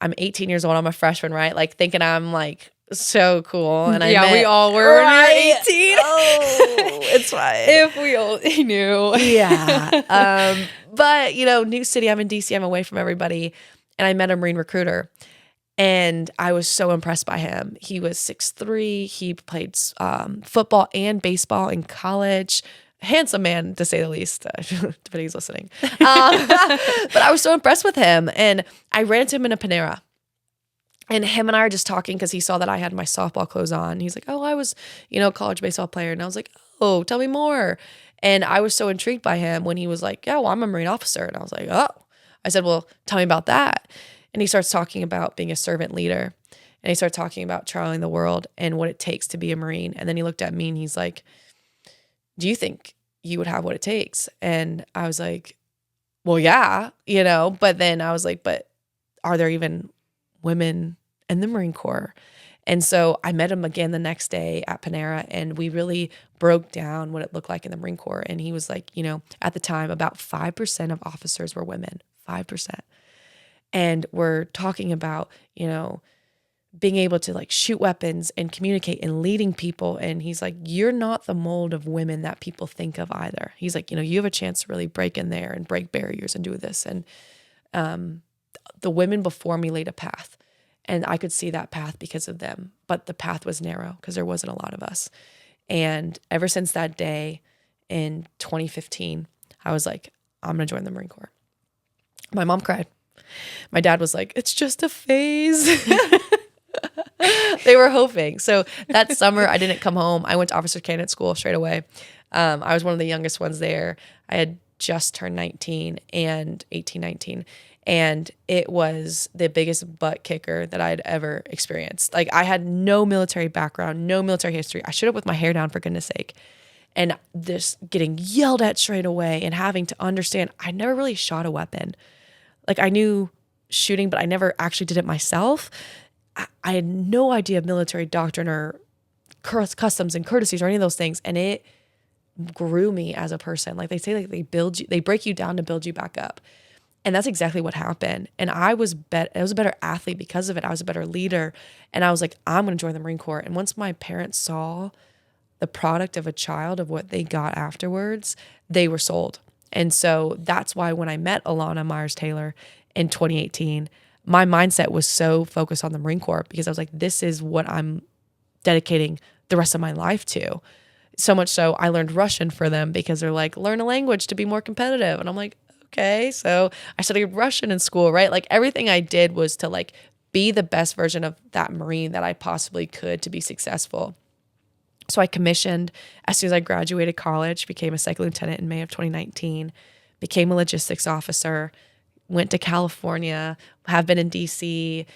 [SPEAKER 1] I'm 18 years old. I'm a freshman, right? Like thinking I'm like so cool. And
[SPEAKER 2] we all were when we were 18.
[SPEAKER 1] Oh, it's fine.
[SPEAKER 2] If we only knew.
[SPEAKER 1] Yeah. But new city, I'm in DC, I'm away from everybody. And I met a Marine recruiter. And I was so impressed by him. He was 6'3". He played football and baseball in college. Handsome man, to say the least, if he's listening. But I was so impressed with him. And I ran into him in a Panera. And him and I are just talking because he saw that I had my softball clothes on. He's like, oh, I was, a college baseball player. And I was like, oh, tell me more. And I was so intrigued by him when he was like, yeah, well, I'm a Marine officer. And I was like, oh. I said, well, tell me about that. And he starts talking about being a servant leader. And he started talking about traveling the world and what it takes to be a Marine. And then he looked at me and he's like, do you think you would have what it takes? And I was like, well, yeah, but then I was like, but are there even women in the Marine Corps? And so I met him again the next day at Panera, and we really broke down what it looked like in the Marine Corps. And he was like, at the time, about 5% of officers were women, 5%. And we're talking about, being able to like shoot weapons and communicate and leading people. And he's like, you're not the mold of women that people think of either. He's like, you have a chance to really break in there and break barriers and do this. And the women before me laid a path, and I could see that path because of them. But the path was narrow because there wasn't a lot of us. And ever since that day in 2015, I was like, I'm going to join the Marine Corps. My mom cried. My dad was like, it's just a phase. They were hoping. So that summer, I didn't come home. I went to officer candidate school straight away. I was one of the youngest ones there. I had just turned 19 and 18, 19. And it was the biggest butt kicker that I'd ever experienced. Like, I had no military background, no military history. I showed up with my hair down, for goodness sake. And this getting yelled at straight away and having to understand, I never really shot a weapon. Like, I knew shooting, but I never actually did it myself. I had no idea of military doctrine or customs and courtesies or any of those things. And it grew me as a person. Like, they say, like, they break you down to build you back up. And that's exactly what happened. And I was a better athlete because of it. I was a better leader. And I was like, I'm going to join the Marine Corps. And once my parents saw the product of a child of what they got afterwards, they were sold. And so that's why when I met Alana Myers-Taylor in 2018, my mindset was so focused on the Marine Corps, because I was like, this is what I'm dedicating the rest of my life to. So much so I learned Russian for them, because they're like, learn a language to be more competitive. And I'm like, okay. So I studied Russian in school, right? Like, everything I did was to like be the best version of that Marine that I possibly could to be successful. So I commissioned as soon as I graduated college, became a second lieutenant in May of 2019, became a logistics officer, went to California, have been in DC,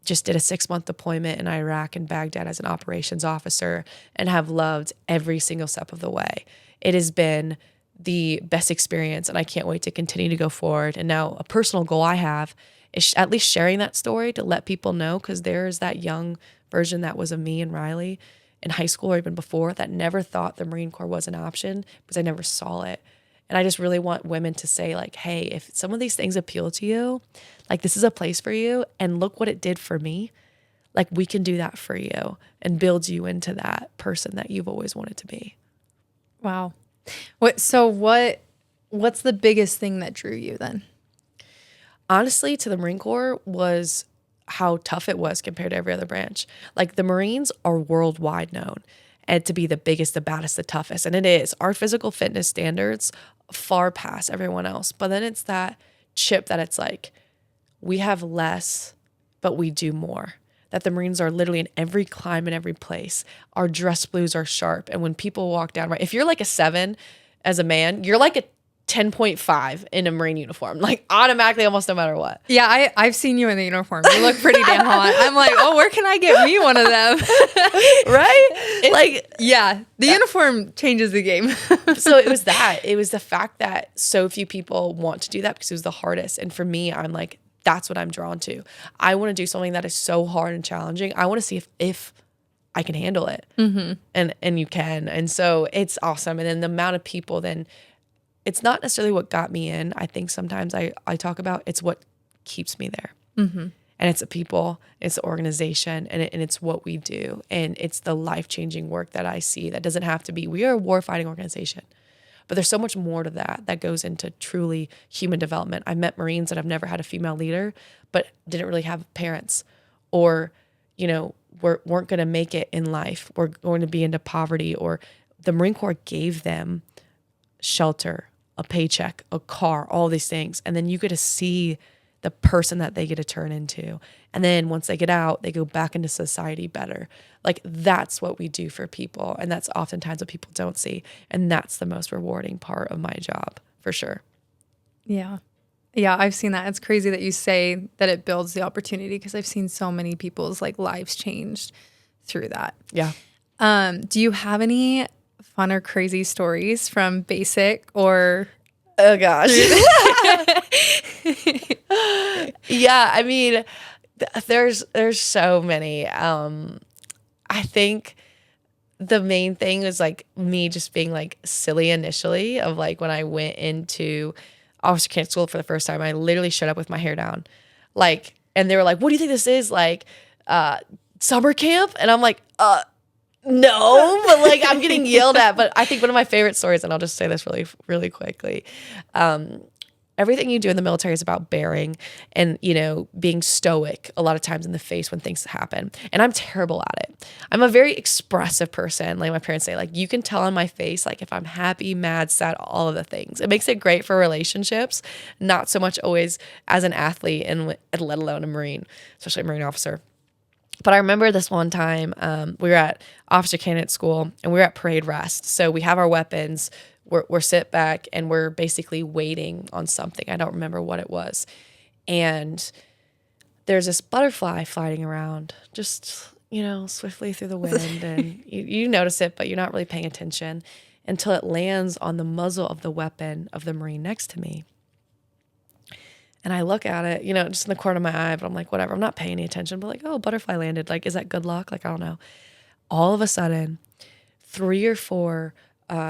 [SPEAKER 1] just did a 6-month deployment in Iraq and Baghdad as an operations officer, and have loved every single step of the way. It has been the best experience, and I can't wait to continue to go forward. And now a personal goal I have is at least sharing that story to let people know, because there's that young version that was of me and Riley in high school or even before that never thought the Marine Corps was an option because I never saw it. And I just really want women to say, like, hey, if some of these things appeal to you, like, this is a place for you, and look what it did for me. Like, we can do that for you and build you into that person that you've always wanted to be.
[SPEAKER 2] Wow. What's the biggest thing that drew you then?
[SPEAKER 1] Honestly, to the Marine Corps was how tough it was compared to every other branch. Like, the Marines are worldwide known. and to be the biggest, the baddest, the toughest. And it is. Our physical fitness standards far past everyone else. But then it's that chip that it's like, we have less, but we do more. That the Marines are literally in every climb, in every place. Our dress blues are sharp. And when people walk down, right, if you're like a 7 as a man, you're like a 10.5 in a Marine uniform, like automatically, almost no matter what.
[SPEAKER 2] Yeah, I've seen you in the uniform. You look pretty damn hot. I'm like, oh, where can I get me one of them?
[SPEAKER 1] Right?
[SPEAKER 2] The uniform changes the game.
[SPEAKER 1] So it was that. It was the fact that so few people want to do that because it was the hardest. And for me, I'm like, that's what I'm drawn to. I want to do something that is so hard and challenging. I want to see if I can handle it. And you can. And so it's awesome. And then the amount of people then, it's not necessarily what got me in. I think sometimes I talk about it's what keeps me there. And it's the people, it's the organization, and it's what we do. And it's the life-changing work that I see that doesn't have to be, we are a war-fighting organization. But there's so much more to that goes into truly human development. I've met Marines that have never had a female leader, but didn't really have parents or, weren't going to make it in life. We're going to be into poverty, or the Marine Corps gave them shelter, a paycheck, a car, all these things. And then you get to see the person that they get to turn into. And then once they get out, they go back into society better. Like that's what we do for people. And that's oftentimes what people don't see. And that's the most rewarding part of my job, for sure.
[SPEAKER 2] Yeah. Yeah, I've seen that. It's crazy that you say that it builds the opportunity, because I've seen so many people's like lives changed through that.
[SPEAKER 1] Yeah.
[SPEAKER 2] Do you have any fun or crazy stories from basic or?
[SPEAKER 1] Oh gosh. Yeah, I mean, there's so many. I think the main thing was like me just being like silly initially, of like when I went into officer candidate school for the first time, I literally showed up with my hair down, like, and they were like, "What do you think this is, like summer camp?" And I'm like, no, but like I'm getting yelled at. But I think one of my favorite stories, and I'll just say this really, really quickly. Everything you do in the military is about bearing and, being stoic a lot of times in the face when things happen. And I'm terrible at it. I'm a very expressive person. Like my parents say, like, you can tell on my face, like if I'm happy, mad, sad, all of the things. It makes it great for relationships, not so much always as an athlete and let alone a Marine, especially a Marine officer. But I remember this one time we were at officer candidate school and we were at parade rest. So we have our weapons, we're sit back and we're basically waiting on something. I don't remember what it was. And there's this butterfly flying around just, swiftly through the wind. And you notice it, but you're not really paying attention until it lands on the muzzle of the weapon of the Marine next to me. And I look at it, just in the corner of my eye, but I'm like, whatever, I'm not paying any attention. But like, oh, butterfly landed. Like, is that good luck? Like, I don't know. All of a sudden, 3 or 4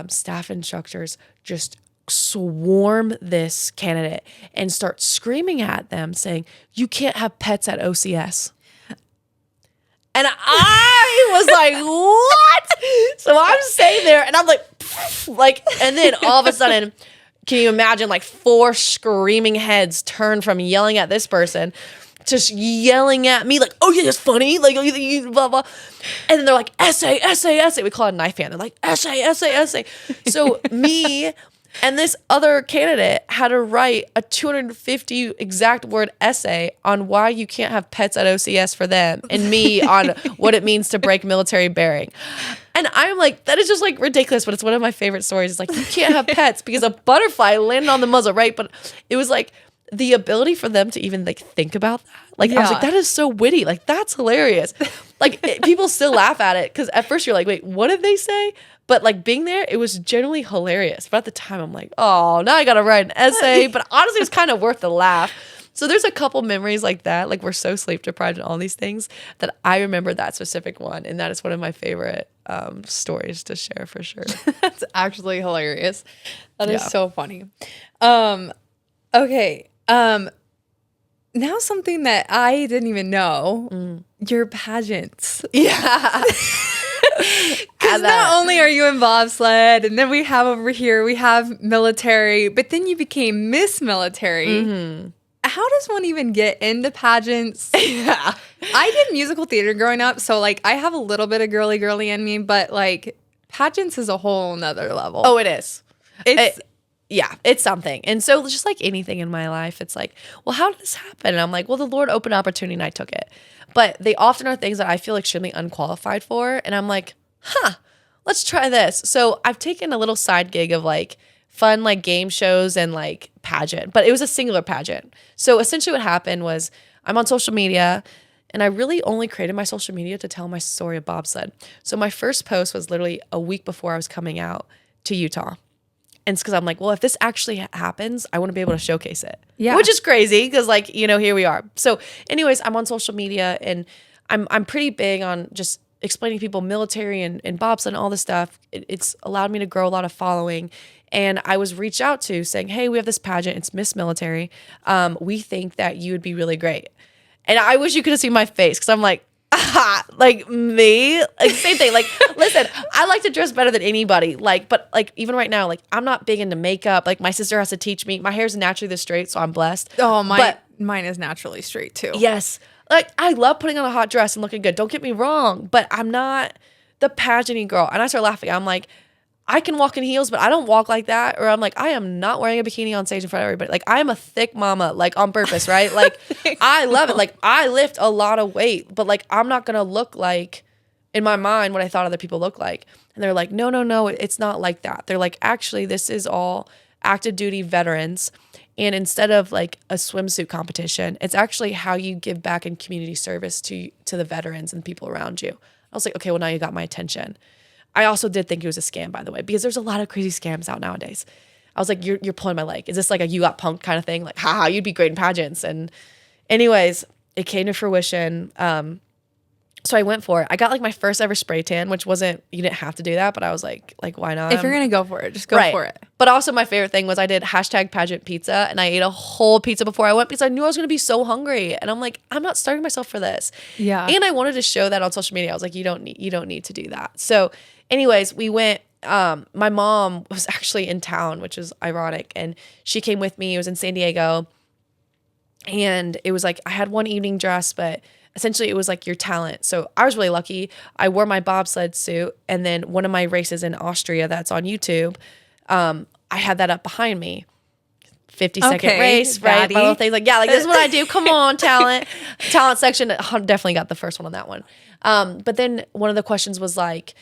[SPEAKER 1] staff instructors just swarm this candidate and start screaming at them saying, "You can't have pets at OCS." And I was like, what? So I'm staying there and I'm like, and then all of a sudden, can you imagine like 4 screaming heads turn from yelling at this person just yelling at me like, "Oh yeah, it's funny." Like, "Oh, you blah, blah." And then they're like, "Essay, essay, essay." We call it a knife hand. They're like, "Essay, essay, essay." So me and this other candidate had to write a 250 exact word essay on why you can't have pets at OCS for them, and me on what it means to break military bearing. And I'm like, that is just like ridiculous, but it's one of my favorite stories. It's like, you can't have pets because a butterfly landed on the muzzle, right? But it was like the ability for them to even like think about that. Like, I was like, that is so witty. Like, that's hilarious. Like, people still laugh at it because at first you're like, wait, what did they say? But like being there, it was generally hilarious. But at the time, I'm like, oh, now I got to write an essay. But honestly, it's kind of worth the laugh. So there's a couple memories like that. Like, we're so sleep deprived and all these things that I remember that specific one. And that is one of my favorite stories to share for sure.
[SPEAKER 2] That's actually hilarious. That is so funny. Okay. Now something that I didn't even know, your pageants.
[SPEAKER 1] Yeah.
[SPEAKER 2] Because not only are you in bobsled, and then we have over here, we have military, but then you became Miss Military. Mm-hmm. How does one even get into pageants?
[SPEAKER 1] Yeah.
[SPEAKER 2] I did musical theater growing up, so like I have a little bit of girly in me, but like pageants is a whole nother level.
[SPEAKER 1] Oh, it is.
[SPEAKER 2] It's
[SPEAKER 1] Yeah, it's something. And so just like anything in my life, it's like, well, how did this happen? And I'm like, well, the Lord opened an opportunity and I took it. But they often are things that I feel extremely unqualified for. And I'm like, let's try this. So I've taken a little side gig of like fun like game shows and like pageant, but it was a singular pageant. So essentially what happened was I'm on social media and I really only created my social media to tell my story of bobsled. So my first post was literally a week before I was coming out to Utah. And it's because I'm like, well, if this actually happens, I want to be able to showcase it.
[SPEAKER 2] Yeah.
[SPEAKER 1] Which is crazy because like, here we are. So anyways, I'm on social media and I'm pretty big on just explaining to people military and bobsled and all this stuff. It's allowed me to grow a lot of following. And I was reached out to saying, hey, we have this pageant. It's Miss Military. We think that you would be really great. And I wish you could have seen my face because I'm like, like me, like same thing. Like, listen, I like to dress better than anybody. Like, but like even right now, like I'm not big into makeup. Like my sister has to teach me. My hair's naturally this straight, so I'm blessed.
[SPEAKER 2] Oh, mine is naturally straight too.
[SPEAKER 1] Yes, like I love putting on a hot dress and looking good. Don't get me wrong, but I'm not the pageant-y girl. And I start laughing. I'm like, I can walk in heels, but I don't walk like that. Or I'm like, I am not wearing a bikini on stage in front of everybody. Like I am a thick mama, like on purpose, right? Like I love it. Like I lift a lot of weight, but like I'm not gonna look like in my mind what I thought other people look like. And they're like, no, it's not like that. They're like, actually, this is all active duty veterans. And instead of like a swimsuit competition, it's actually how you give back in community service to the veterans and people around you. I was like, okay, well now you got my attention. I also did think it was a scam, by the way, because there's a lot of crazy scams out nowadays. I was like, you're pulling my leg. Is this like a you got punked kind of thing? Like, haha, you'd be great in pageants. And anyways, it came to fruition. So I went for it. I got like my first ever spray tan, which wasn't, you didn't have to do that, but I was like why not?
[SPEAKER 2] If you're going to go for it, just go for it.
[SPEAKER 1] But also my favorite thing was I did #pageant pizza and I ate a whole pizza before I went because I knew I was going to be so hungry. And I'm like, I'm not starving myself for this.
[SPEAKER 2] Yeah.
[SPEAKER 1] And I wanted to show that on social media. I was like, you don't need to do that. So anyways, we went, my mom was actually in town, which is ironic. And she came with me. It was in San Diego. And it was like, I had one evening dress, but essentially it was like your talent. So I was really lucky. I wore my bobsled suit. And then one of my races in Austria that's on YouTube, I had that up behind me. 50-second race, right? My little things like, yeah, like this is what I do. Come on, talent section. Definitely got the first one on that one. But then one of the questions was like,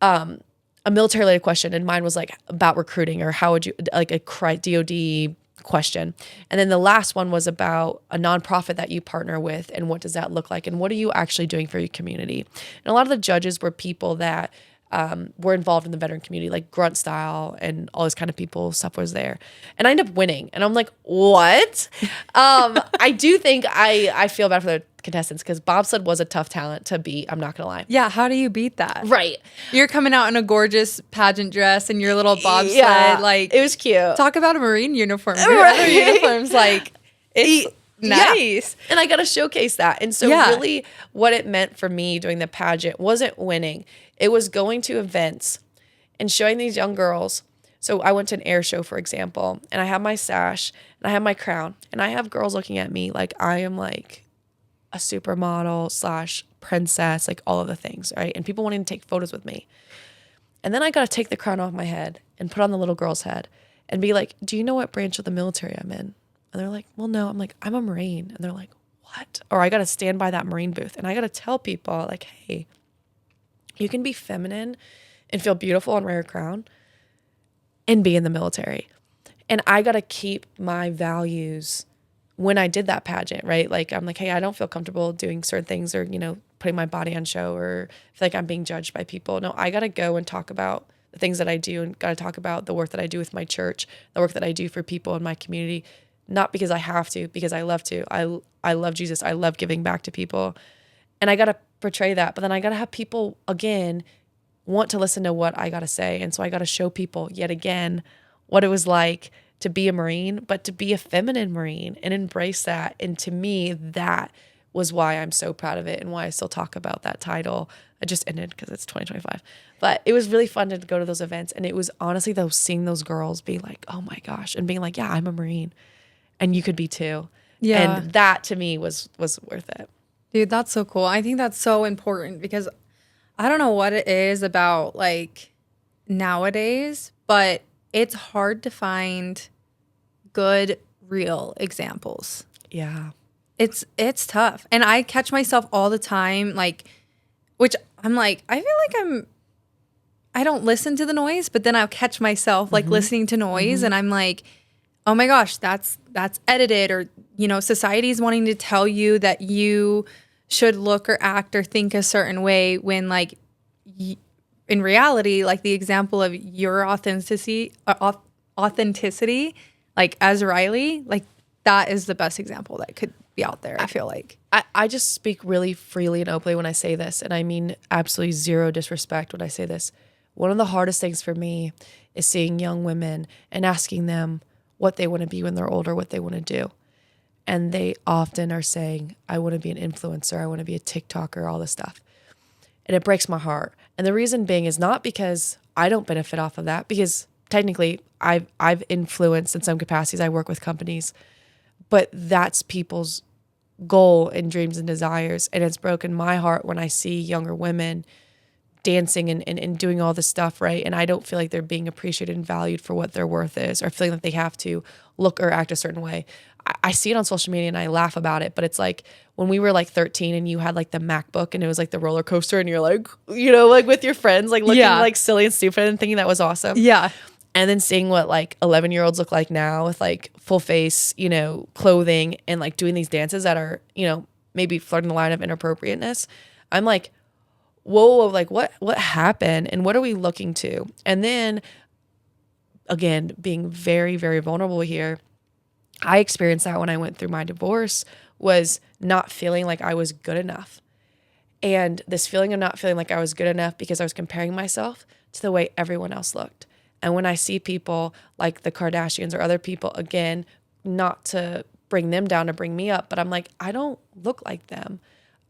[SPEAKER 1] a military related question. And mine was like about recruiting or how would you, like a DOD question. And then the last one was about a nonprofit that you partner with and what does that look like and what are you actually doing for your community. And a lot of the judges were people that were involved in the veteran community, like Grunt Style and all this kind of people stuff was there. And I ended up winning. And I'm like, what? I do think I feel bad for the contestants because bobsled was a tough talent to beat. I'm not going to lie.
[SPEAKER 2] Yeah. How do you beat that?
[SPEAKER 1] Right.
[SPEAKER 2] You're coming out in a gorgeous pageant dress and your little bobsled.
[SPEAKER 1] Yeah,
[SPEAKER 2] like
[SPEAKER 1] it was cute.
[SPEAKER 2] Talk about a Marine uniform. Your other uniforms, like it's nice.
[SPEAKER 1] Yeah. And I got to showcase that. And so really what it meant for me doing the pageant wasn't winning. It was going to events and showing these young girls. So I went to an air show, for example, and I have my sash and I have my crown and I have girls looking at me like I am like a supermodel / princess, like all of the things, right? And people wanting to take photos with me. And then I got to take the crown off my head and put on the little girl's head and be like, do you know what branch of the military I'm in? And they're like, well, no. I'm like, I'm a Marine. And they're like, what? Or I got to stand by that Marine booth and I got to tell people like, hey, you can be feminine and feel beautiful and wear a crown and be in the military. And I got to keep my values when I did that pageant, right? Like, I'm like, hey, I don't feel comfortable doing certain things or, putting my body on show or feel like I'm being judged by people. No, I got to go and talk about the things that I do and got to talk about the work that I do with my church, the work that I do for people in my community, not because I have to, because I love to. I love Jesus. I love giving back to people. And I got to portray that. But then I got to have people, again, want to listen to what I got to say. And so I got to show people yet again what it was like to be a Marine, but to be a feminine Marine and embrace that. And to me, that was why I'm so proud of it and why I still talk about that title. It just ended because it's 2025. But it was really fun to go to those events. And it was honestly, though, seeing those girls be like, oh my gosh, and being like, yeah, I'm a Marine and you could be too.
[SPEAKER 2] Yeah.
[SPEAKER 1] And that to me was worth it.
[SPEAKER 2] Dude, that's so cool. I think that's so important because I don't know what it is about like nowadays, but it's hard to find good real examples.
[SPEAKER 1] Yeah.
[SPEAKER 2] It's tough. And I catch myself all the time like which I'm like I feel like I don't listen to the noise, but then I'll catch myself like listening to noise and I'm like, "Oh my gosh, that's edited," or society's wanting to tell you that you should look or act or think a certain way when like in reality, like the example of your authenticity, like as Riley, like that is the best example that could be out there. I feel like
[SPEAKER 1] I just speak really freely and openly when I say this, and I mean absolutely zero disrespect when I say this. One of the hardest things for me is seeing young women and asking them what they want to be when they're older, what they want to do. And they often are saying, I want to be an influencer, I want to be a TikToker, all this stuff. And it breaks my heart. And the reason being is not because I don't benefit off of that, because technically I've influenced in some capacities. I work with companies, but that's people's goal and dreams and desires. And it's broken my heart when I see younger women dancing and doing all this stuff, right? And I don't feel like they're being appreciated and valued for what their worth is, or feeling that they have to look or act a certain way. I see it on social media and I laugh about it, but it's like when we were like 13 and you had like the MacBook and it was like the roller coaster and you're like, like with your friends, like looking like silly and stupid and thinking that was awesome.
[SPEAKER 2] yeah.
[SPEAKER 1] And then seeing what like 11-year-olds look like now with like full face, clothing and like doing these dances that are, maybe flirting the line of inappropriateness. I'm like, whoa, like what happened and what are we looking to? And then again, being very, very vulnerable here, I experienced that when I went through my divorce, was not feeling like I was good enough. And this feeling of not feeling like I was good enough because I was comparing myself to the way everyone else looked. And when I see people like the Kardashians or other people, again, not to bring them down, to bring me up, but I'm like, I don't look like them.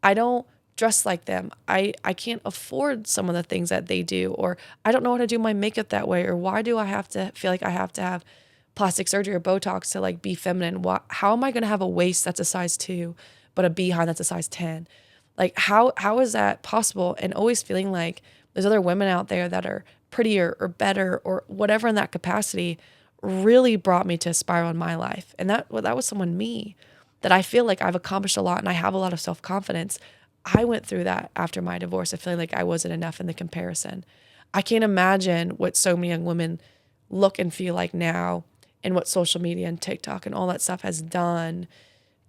[SPEAKER 1] I don't dress like them. I can't afford some of the things that they do, or I don't know how to do my makeup that way, or why do I have to feel like I have to have plastic surgery or Botox to like be feminine? How am I going to have a waist that's a size 2, but a behind that's a size 10? Like how is that possible? And always feeling like there's other women out there that are prettier or better or whatever in that capacity really brought me to a spiral in my life. And that was someone, me, that I feel like I've accomplished a lot and I have a lot of self-confidence. I went through that after my divorce of feeling like I wasn't enough in the comparison. I can't imagine what so many young women look and feel like now, and what social media and TikTok and all that stuff has done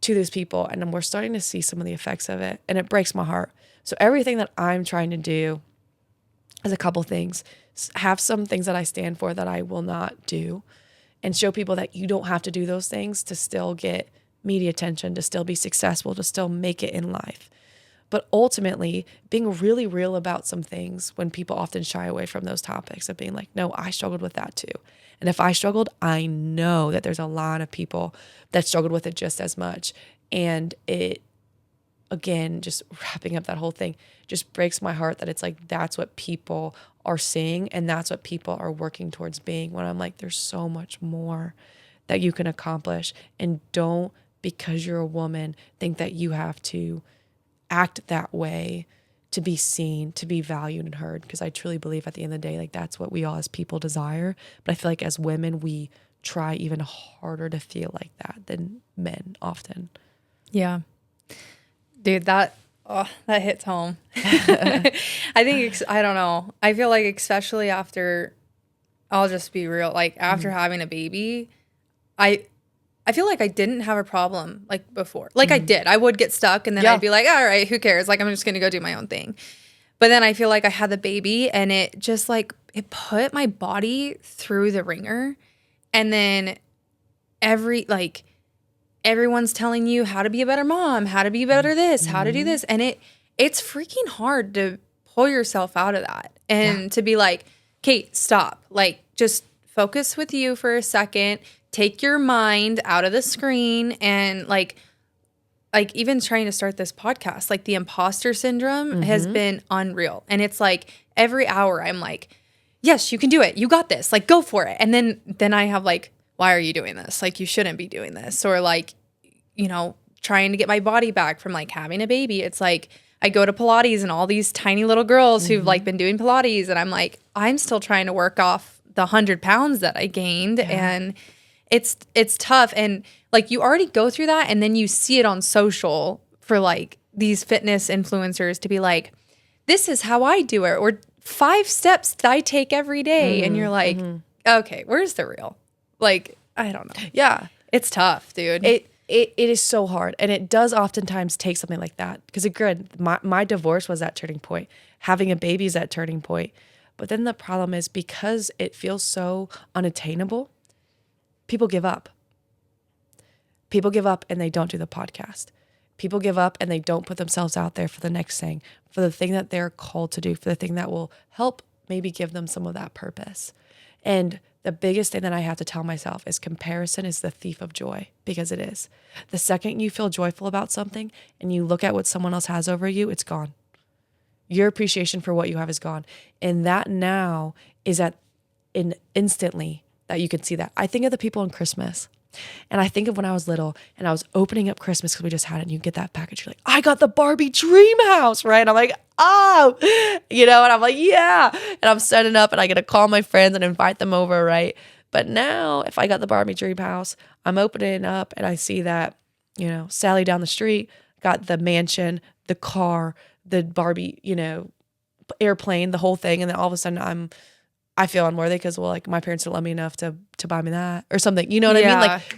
[SPEAKER 1] to these people. And we're starting to see some of the effects of it, and it breaks my heart. So everything that I'm trying to do is a couple things. Have some things that I stand for that I will not do, and show people that you don't have to do those things to still get media attention, to still be successful, to still make it in life. But ultimately, being really real about some things when people often shy away from those topics, of being like, no, I struggled with that too. And if I struggled, I know that there's a lot of people that struggled with it just as much. And it, again, just wrapping up that whole thing, just breaks my heart that it's like, that's what people are seeing and that's what people are working towards being, when I'm like, there's so much more that you can accomplish. And don't, because you're a woman, think that you have to act that way to be seen, to be valued and heard. Because I truly believe at the end of the day, like that's what we all as people desire. But I feel like as women, we try even harder to feel like that than men often.
[SPEAKER 2] Yeah. Dude, that hits home. I think, I don't know. I feel like especially after, I'll just be real, like after having a baby, I feel like I didn't have a problem like before. Like I did. I would get stuck and then I'd be like, all right, who cares? Like I'm just going to go do my own thing. But then I feel like I had the baby and it just like, it put my body through the ringer. And then everyone's telling you how to be a better mom, how to be better this, how to do this. And it's freaking hard to pull yourself out of that and to be like, Kate, stop. Like just focus with you for a second. Take your mind out of the screen. And like even trying to start this podcast, like the imposter syndrome has been unreal. And it's like every hour I'm like, yes, you can do it. You got this. Like go for it. And then I have like, why are you doing this? Like you shouldn't be doing this. Or like, trying to get my body back from like having a baby. It's like I go to Pilates and all these tiny little girls who've like been doing Pilates, and I'm like, I'm still trying to work off the 100 pounds that I gained. And it's tough. And like you already go through that, and then you see it on social for like these fitness influencers to be like, this is how I do it, or 5 steps that I take every day. And you're like, okay, where's the real? Like, I don't know.
[SPEAKER 1] Yeah.
[SPEAKER 2] It's tough, dude.
[SPEAKER 1] It is so hard. And it does oftentimes take something like that. Because again, my divorce was that turning point. Having a baby is that turning point. But then the problem is because it feels so unattainable, people give up. People give up and they don't do the podcast. People give up and they don't put themselves out there for the next thing, for the thing that they're called to do, for the thing that will help maybe give them some of that purpose. And the biggest thing that I have to tell myself is comparison is the thief of joy, because it is. The second you feel joyful about something and you look at what someone else has over you, it's gone. Your appreciation for what you have is gone. And that now is instantly that you can see that. I think of the people in Christmas. And I think of when I was little and I was opening up Christmas because we just had it, and you get that package. You're like, I got the Barbie dream house, right? And I'm like, oh, and I'm like, yeah. And I'm setting up and I get to call my friends and invite them over, right? But now if I got the Barbie dream house, I'm opening it up and I see that, Sally down the street got the mansion, the car, the Barbie, airplane, the whole thing. And then all of a sudden I feel unworthy because, like, my parents don't love me enough to buy me that or something. You know what I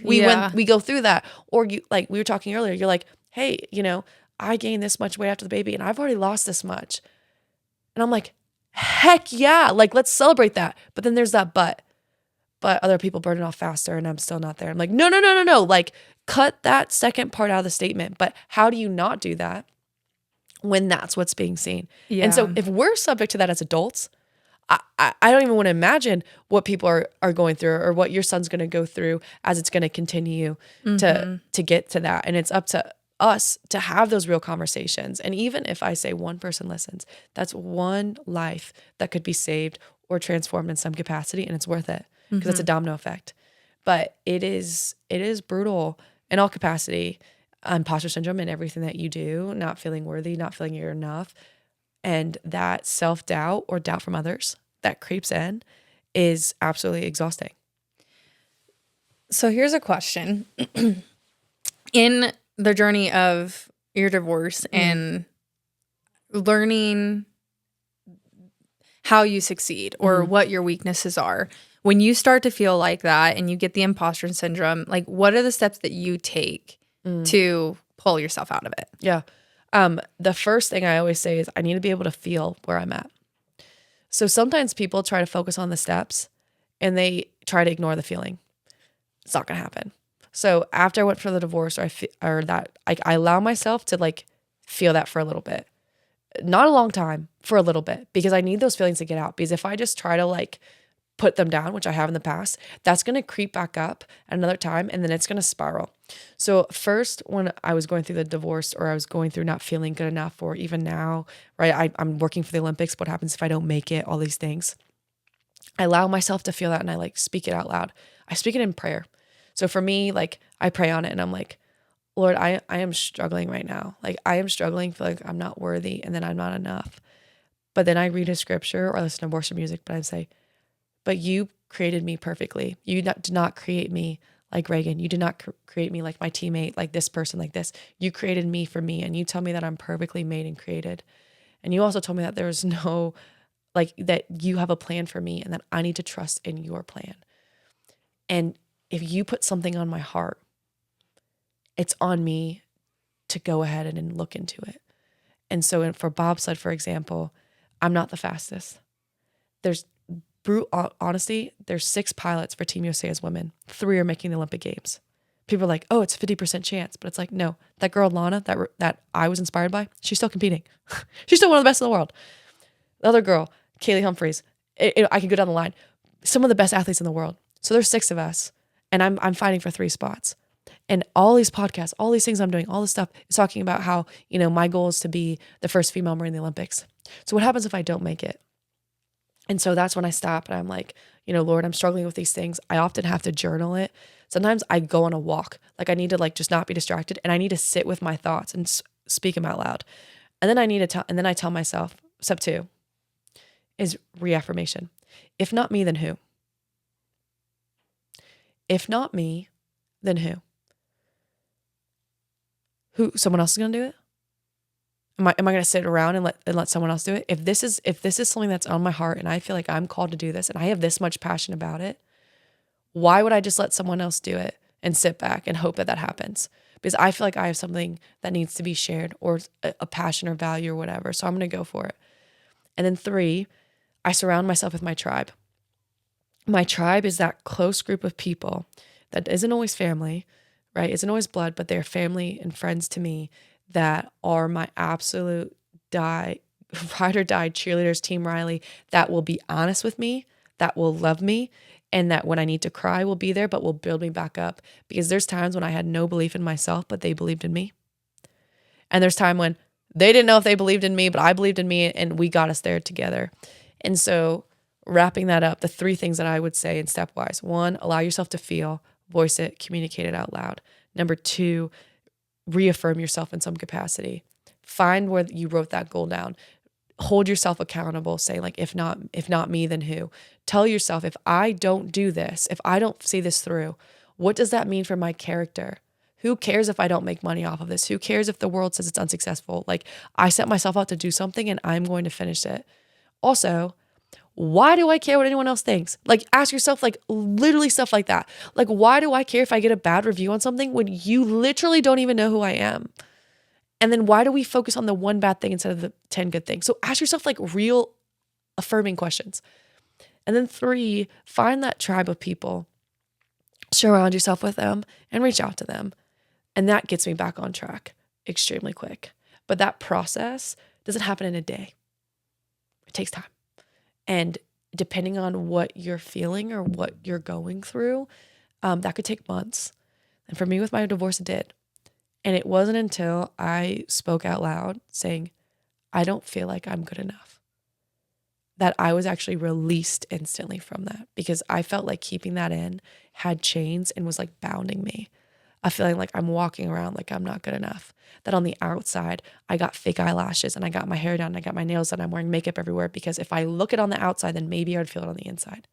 [SPEAKER 1] mean? Like we go through that. Or you, like we were talking earlier, you're like, hey, I gained this much weight after the baby and I've already lost this much. And I'm like, heck yeah. Like, let's celebrate that. But then there's that but other people burn it off faster and I'm still not there. I'm like, no. Like, cut that second part out of the statement. But how do you not do that when that's what's being seen? Yeah. And so if we're subject to that as adults, I don't even want to imagine what people are going through or what your son's going to go through as it's going to continue to get to that. And it's up to us to have those real conversations. And even if I say one person listens, that's one life that could be saved or transformed in some capacity, and it's worth it because it's a domino effect. But it is brutal in all capacity, imposter syndrome and everything that you do, not feeling worthy, not feeling you're enough. And that self-doubt or doubt from others that creeps in is absolutely exhausting.
[SPEAKER 2] So here's a question. In the journey of your divorce and learning how you succeed or what your weaknesses are, when you start to feel like that and you get the imposter syndrome, like, what are the steps that you take to pull yourself out of it?
[SPEAKER 1] Yeah. The first thing I always say is I need to be able to feel where I'm at. So sometimes people try to focus on the steps and they try to ignore the feeling. It's not going to happen. So after I went for the divorce, I allow myself to like feel that for a little bit, not a long time, for a little bit, because I need those feelings to get out. Because if I just try to like put them down, which I have in the past, that's going to creep back up at another time, and then it's going to spiral. So first, when I was going through the divorce, or I was going through not feeling good enough, or even now, right, I'm working for the Olympics. What happens if I don't make it? All these things. I allow myself to feel that, and I like speak it out loud. I speak it in prayer. So for me, like, I pray on it, and I'm like, Lord, I am struggling right now. Like, I am struggling, feel like I'm not worthy, and then I'm not enough. But then I read a scripture or listen to worship music, but I say, but you created me perfectly. You did not create me like Raeyne. You did not create me like my teammate, like this person, like this. You created me for me, and you tell me that I'm perfectly made and created. And you also told me that there's no, like, that you have a plan for me and that I need to trust in your plan. And if you put something on my heart, it's on me to go ahead and look into it. And so for bobsled, for example, I'm not the fastest. There's honesty, there's 6 pilots for Team USA as women. 3 are making the Olympic Games. People are like, oh, it's 50% chance. But it's like, no, that girl, Lana, that I was inspired by, she's still competing. She's still one of the best in the world. The other girl, Kaylee Humphreys, I could go down the line. Some of the best athletes in the world. So there's 6 of us, and I'm fighting for 3 spots. And all these podcasts, all these things I'm doing, all this stuff is talking about how, my goal is to be the first female Marine in the Olympics. So what happens if I don't make it? And so that's when I stop and I'm like, Lord, I'm struggling with these things. I often have to journal it Sometimes I go on a walk. Like I need to like just not be distracted, and I need to sit with my thoughts and speak them out loud. And then I tell myself, step 2 is reaffirmation. If not me, then who? If not me, then who? Someone else is going to do it? Am I going to sit around and let someone else do it? If this is something that's on my heart and I feel like I'm called to do this and I have this much passion about it, why would I just let someone else do it and sit back and hope that that happens? Because I feel like I have something that needs to be shared, or a passion or value or whatever. So I'm going to go for it. And then 3, I surround myself with my tribe. My tribe is that close group of people that isn't always family, right? Isn't always blood, but they're family and friends to me that are my absolute ride or die cheerleaders, Team Riley, that will be honest with me, that will love me, and that when I need to cry will be there, but will build me back up. Because there's times when I had no belief in myself, but they believed in me. And there's time when they didn't know if they believed in me, but I believed in me, and we got us there together. And so wrapping that up, the 3 things that I would say in stepwise: 1, allow yourself to feel, voice it, communicate it out loud. Number 2, reaffirm yourself in some capacity. Find where you wrote that goal down. Hold yourself accountable. Say like, if not me, then who? Tell yourself, if I don't do this, if I don't see this through, what does that mean for my character? Who cares if I don't make money off of this? Who cares if the world says it's unsuccessful? Like, I set myself out to do something and I'm going to finish it. Also, why do I care what anyone else thinks? Like, ask yourself, like, literally stuff like that. Like, why do I care if I get a bad review on something when you literally don't even know who I am? And then why do we focus on the one bad thing instead of the 10 good things? So ask yourself like real affirming questions. And then 3, find that tribe of people, surround yourself with them, and reach out to them. And that gets me back on track extremely quick. But that process doesn't happen in a day. It takes time. And depending on what you're feeling or what you're going through, that could take months. And for me with my divorce, it did. And it wasn't until I spoke out loud saying, I don't feel like I'm good enough, that I was actually released instantly from that, because I felt like keeping that in had chains and was like bounding me. A feeling like I'm walking around like I'm not good enough. That on the outside, I got fake eyelashes and I got my hair done and I got my nails done. I'm wearing makeup everywhere because if I look it on the outside, then maybe I would feel it on the inside.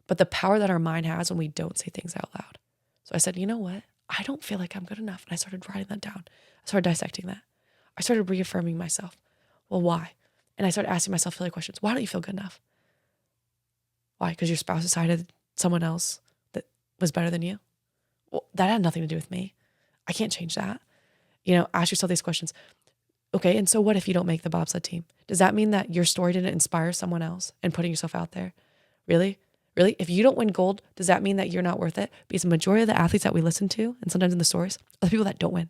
[SPEAKER 1] But the power that our mind has when we don't say things out loud. So I said, you know what? I don't feel like I'm good enough. And I started writing that down. I started dissecting that. I started reaffirming myself. Well, why? And I started asking myself silly questions. Why don't you feel good enough? Why? Because your spouse decided someone else that was better than you? Well, that had nothing to do with me. I can't change that. Ask yourself these questions. Okay, and so what if you don't make the bobsled team? Does that mean that your story didn't inspire someone else and putting yourself out there? Really? Really? If you don't win gold, does that mean that you're not worth it? Because the majority of the athletes that we listen to, and sometimes in the stories, are the people that don't win.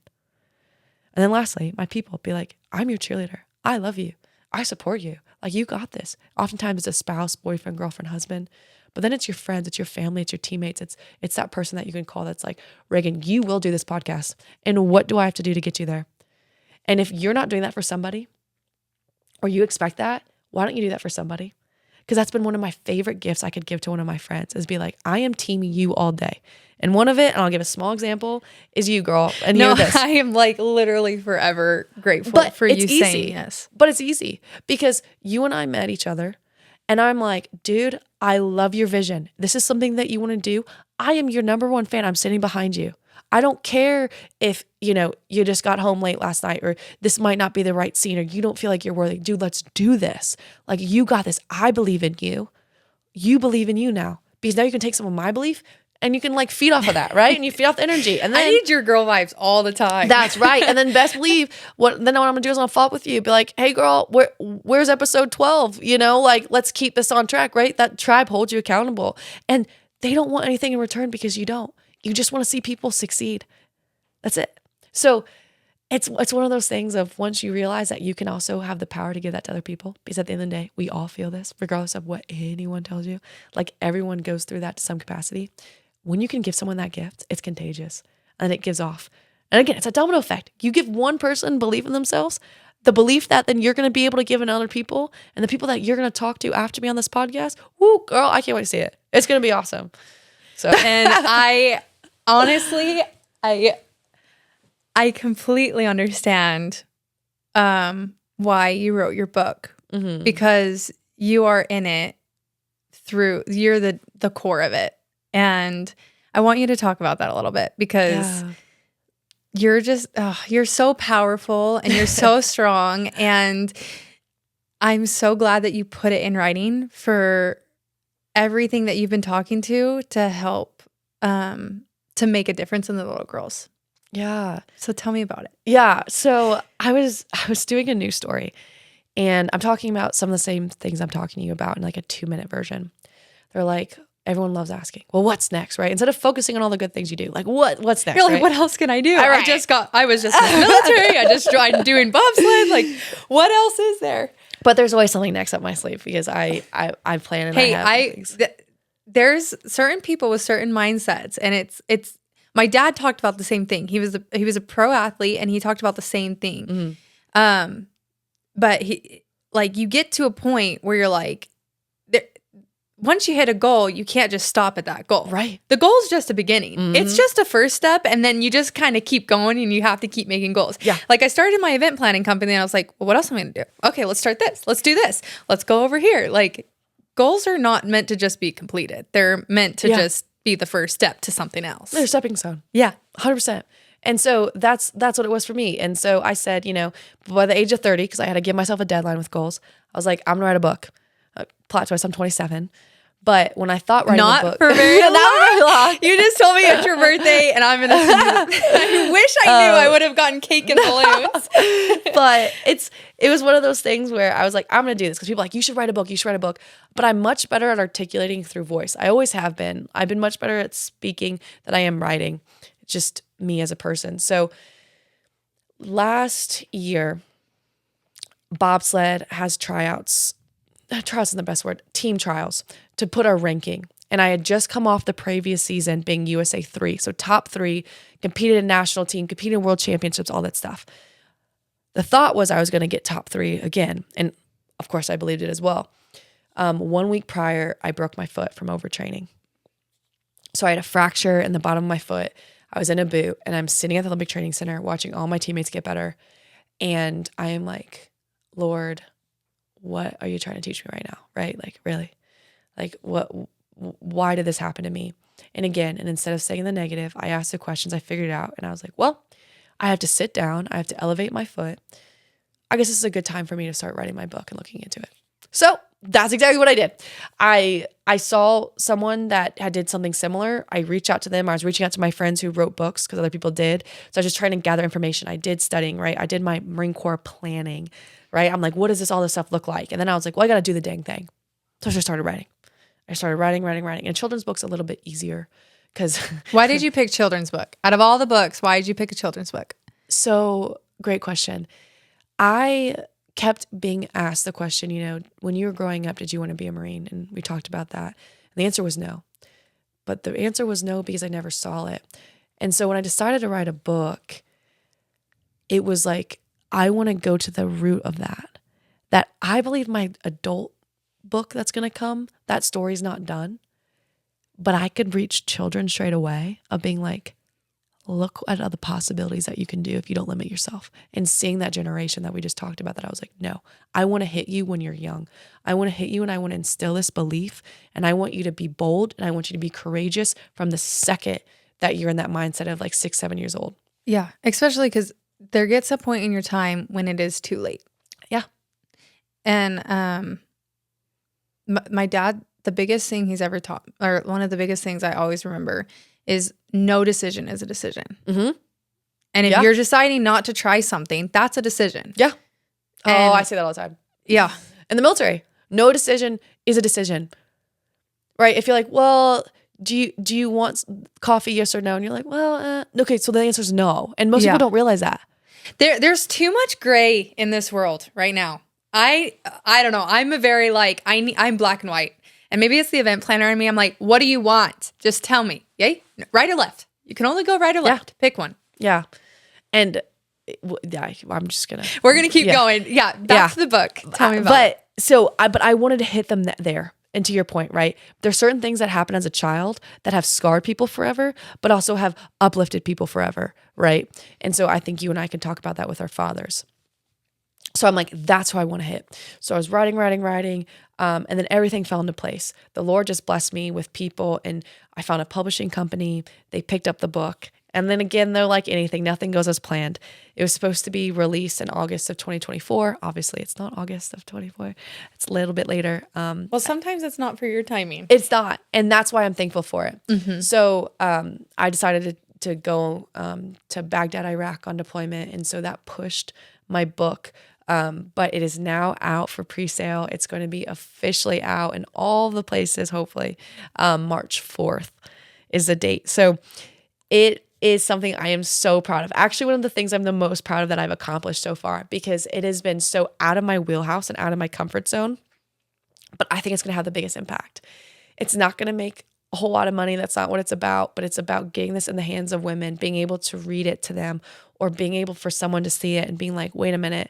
[SPEAKER 1] And then lastly, my people be like, I'm your cheerleader. I love you. I support you. Like, you got this. Oftentimes it's a spouse, boyfriend, girlfriend, husband. But then it's your friends, it's your family, it's your teammates. It's that person that you can call that's like, Reagan, you will do this podcast. And what do I have to do to get you there? And if you're not doing that for somebody, or you expect that, why don't you do that for somebody? Because that's been one of my favorite gifts I could give to one of my friends, is be like, I am team you all day. And one of it, and I'll give a small example, is you, girl. And you're this.
[SPEAKER 2] I am like literally forever grateful for you saying yes.
[SPEAKER 1] But it's easy because you and I met each other. And I'm like, dude, I love your vision. This is something that you want to do. I am your number one fan. I'm sitting behind you. I don't care if, you just got home late last night, or this might not be the right scene, or you don't feel like you're worthy. Dude, let's do this. Like, you got this. I believe in you. You believe in you now. Because now you can take some of my belief and you can like feed off of that, right? And you feed off the energy. And then
[SPEAKER 2] I need your girl vibes all the time.
[SPEAKER 1] That's right. And then best believe what I'm gonna do is I'll follow up with you. Be like, hey girl, where's episode 12? Like, let's keep this on track, right? That tribe holds you accountable. And they don't want anything in return because you don't. You just want to see people succeed. That's it. So it's one of those things of, once you realize that you can also have the power to give that to other people, because at the end of the day, we all feel this, regardless of what anyone tells you. Like, everyone goes through that to some capacity. When you can give someone that gift, it's contagious and it gives off. And again, it's a domino effect. You give one person belief in themselves, the belief that then you're going to be able to give in other people, and the people that you're going to talk to after me on this podcast. Woo, girl, I can't wait to see it. It's going to be awesome. So,
[SPEAKER 2] and honestly, I completely understand why you wrote your book, because you are in it you're the core of it. And I want you to talk about that a little bit, because you're just, you're so powerful and you're so strong. And I'm so glad that you put it in writing for everything that you've been talking to help to make a difference in the little girls.
[SPEAKER 1] Yeah.
[SPEAKER 2] So tell me about it.
[SPEAKER 1] Yeah. So I was doing a news story, and I'm talking about some of the same things I'm talking to you about in like a 2-minute version. They're like, everyone loves asking, well, what's next, right? Instead of focusing on all the good things you do, like what's next?
[SPEAKER 2] You're like,
[SPEAKER 1] right?
[SPEAKER 2] what else can I do?
[SPEAKER 1] Right.
[SPEAKER 2] I was just in the military. I just tried doing bobsled. Like, what else is there?
[SPEAKER 1] But there's always something next up my sleeve, because I plan and I have things.
[SPEAKER 2] There's certain people with certain mindsets, and it's. My dad talked about the same thing. He was a pro athlete, and he talked about the same thing. But you get to a point where you're like, once you hit a goal, you can't just stop at that goal.
[SPEAKER 1] Right.
[SPEAKER 2] The goal is just a beginning. It's just a first step, and then you just kind of keep going, and you have to keep making goals.
[SPEAKER 1] Yeah.
[SPEAKER 2] Like, I started my event planning company, and I was like, well, what else am I going to do? Okay, let's start this. Let's do this. Let's go over here. Like, goals are not meant to just be completed. They're meant to just be the first step to something else.
[SPEAKER 1] They're a stepping stone.
[SPEAKER 2] Yeah.
[SPEAKER 1] 100%. And so that's what it was for me. And so I said, by the age of 30, because I had to give myself a deadline with goals, I was like, I'm going to write a book. Plot twist, I'm 27. But when I thought writing a book,
[SPEAKER 2] for very long. Not very long. You just told me it's your birthday, and I'm gonna. I wish I knew. I would have gotten cake and balloons.
[SPEAKER 1] But it was one of those things where I was like, I'm gonna do this, because people are like, you should write a book. You should write a book. But I'm much better at articulating through voice. I always have been. I've been much better at speaking than I am writing. It's just me as a person. So last year, bobsled has tryouts. Tryouts isn't the best word. Team trials to put our ranking. And I had just come off the previous season being USA 3. So top 3, competed in national team, competed in world championships, all that stuff. The thought was I was going to get top 3 again. And of course I believed it as well. 1 week prior, I broke my foot from overtraining. So I had a fracture in the bottom of my foot. I was in a boot, and I'm sitting at the Olympic Training Center watching all my teammates get better. And I am like, Lord, what are you trying to teach me right now? Right? Like, really? Like, why did this happen to me? And again, and instead of saying the negative, I asked the questions, I figured it out. And I was like, well, I have to sit down. I have to elevate my foot. I guess this is a good time for me to start writing my book and looking into it. So that's exactly what I did. I saw someone that had did something similar. I reached out to them. I was reaching out to my friends who wrote books, because other people did. So I was just trying to gather information. I did studying, right? I did my Marine Corps planning, right? I'm like, what does all this stuff look like? And then I was like, well, I got to do the dang thing. So I just started writing. I started writing. And children's books a little bit easier, because
[SPEAKER 2] why did you pick children's book? Out of all the books, why did you pick a children's book?
[SPEAKER 1] So great question. I kept being asked the question, when you were growing up, did you want to be a Marine? And we talked about that. And the answer was no. But the answer was no because I never saw it. And so when I decided to write a book, it was like, I want to go to the root of that I believe my adult book that's going to come, that story's not done. But I could reach children straight away of being like, look at other possibilities that you can do if you don't limit yourself. And seeing that generation that we just talked about, that I was like, no, I want to hit you when you're young. I want to hit you, and I want to instill this belief, and I want you to be bold, and I want you to be courageous from the second that you're in that mindset of like 6, 7 years old.
[SPEAKER 2] Yeah, especially because there gets a point in your time when it is too late.
[SPEAKER 1] Yeah.
[SPEAKER 2] And my dad, the biggest thing he's ever taught, or one of the biggest things I always remember, is no decision is a decision. Mm-hmm. And if you're deciding not to try something, that's a decision.
[SPEAKER 1] Yeah. I say that all the time.
[SPEAKER 2] Yeah.
[SPEAKER 1] In the military, no decision is a decision. Right? If you're like, well, do you want coffee, yes or no? And you're like, well, okay, so the answer is no. And most people don't realize that.
[SPEAKER 2] There's too much gray in this world right now. I don't know. I'm a very I'm black and white. And maybe it's the event planner in me. I'm like, what do you want? Just tell me. Yay? Right or left? You can only go right or left. Pick one.
[SPEAKER 1] Yeah. And I'm just going to.
[SPEAKER 2] We're going to keep going. Yeah. That's the book. Tell me about it.
[SPEAKER 1] But I wanted to hit them there. And to your point, right? There's certain things that happen as a child that have scarred people forever, but also have uplifted people forever, right? And so I think you and I can talk about that with our fathers. So I'm like, that's who I want to hit. So I was writing, and then everything fell into place. The Lord just blessed me with people, and I found a publishing company. They picked up the book. And then again, they're like anything, nothing goes as planned. It was supposed to be released in August of 2024. Obviously, it's not August of 24. It's a little bit later.
[SPEAKER 2] Well, sometimes it's not for your timing.
[SPEAKER 1] It's not. And that's why I'm thankful for it. So I decided to go to Baghdad, Iraq on deployment. And so that pushed my book. But it is now out for pre-sale. It's going to be officially out in all the places, hopefully. March 4th is the date. So it is something I am so proud of. Actually, one of the things I'm the most proud of that I've accomplished so far, because it has been so out of my wheelhouse and out of my comfort zone. But I think it's going to have the biggest impact. It's not going to make a whole lot of money. That's not what it's about, but it's about getting this in the hands of women, being able to read it to them, or being able for someone to see it and being like, wait a minute,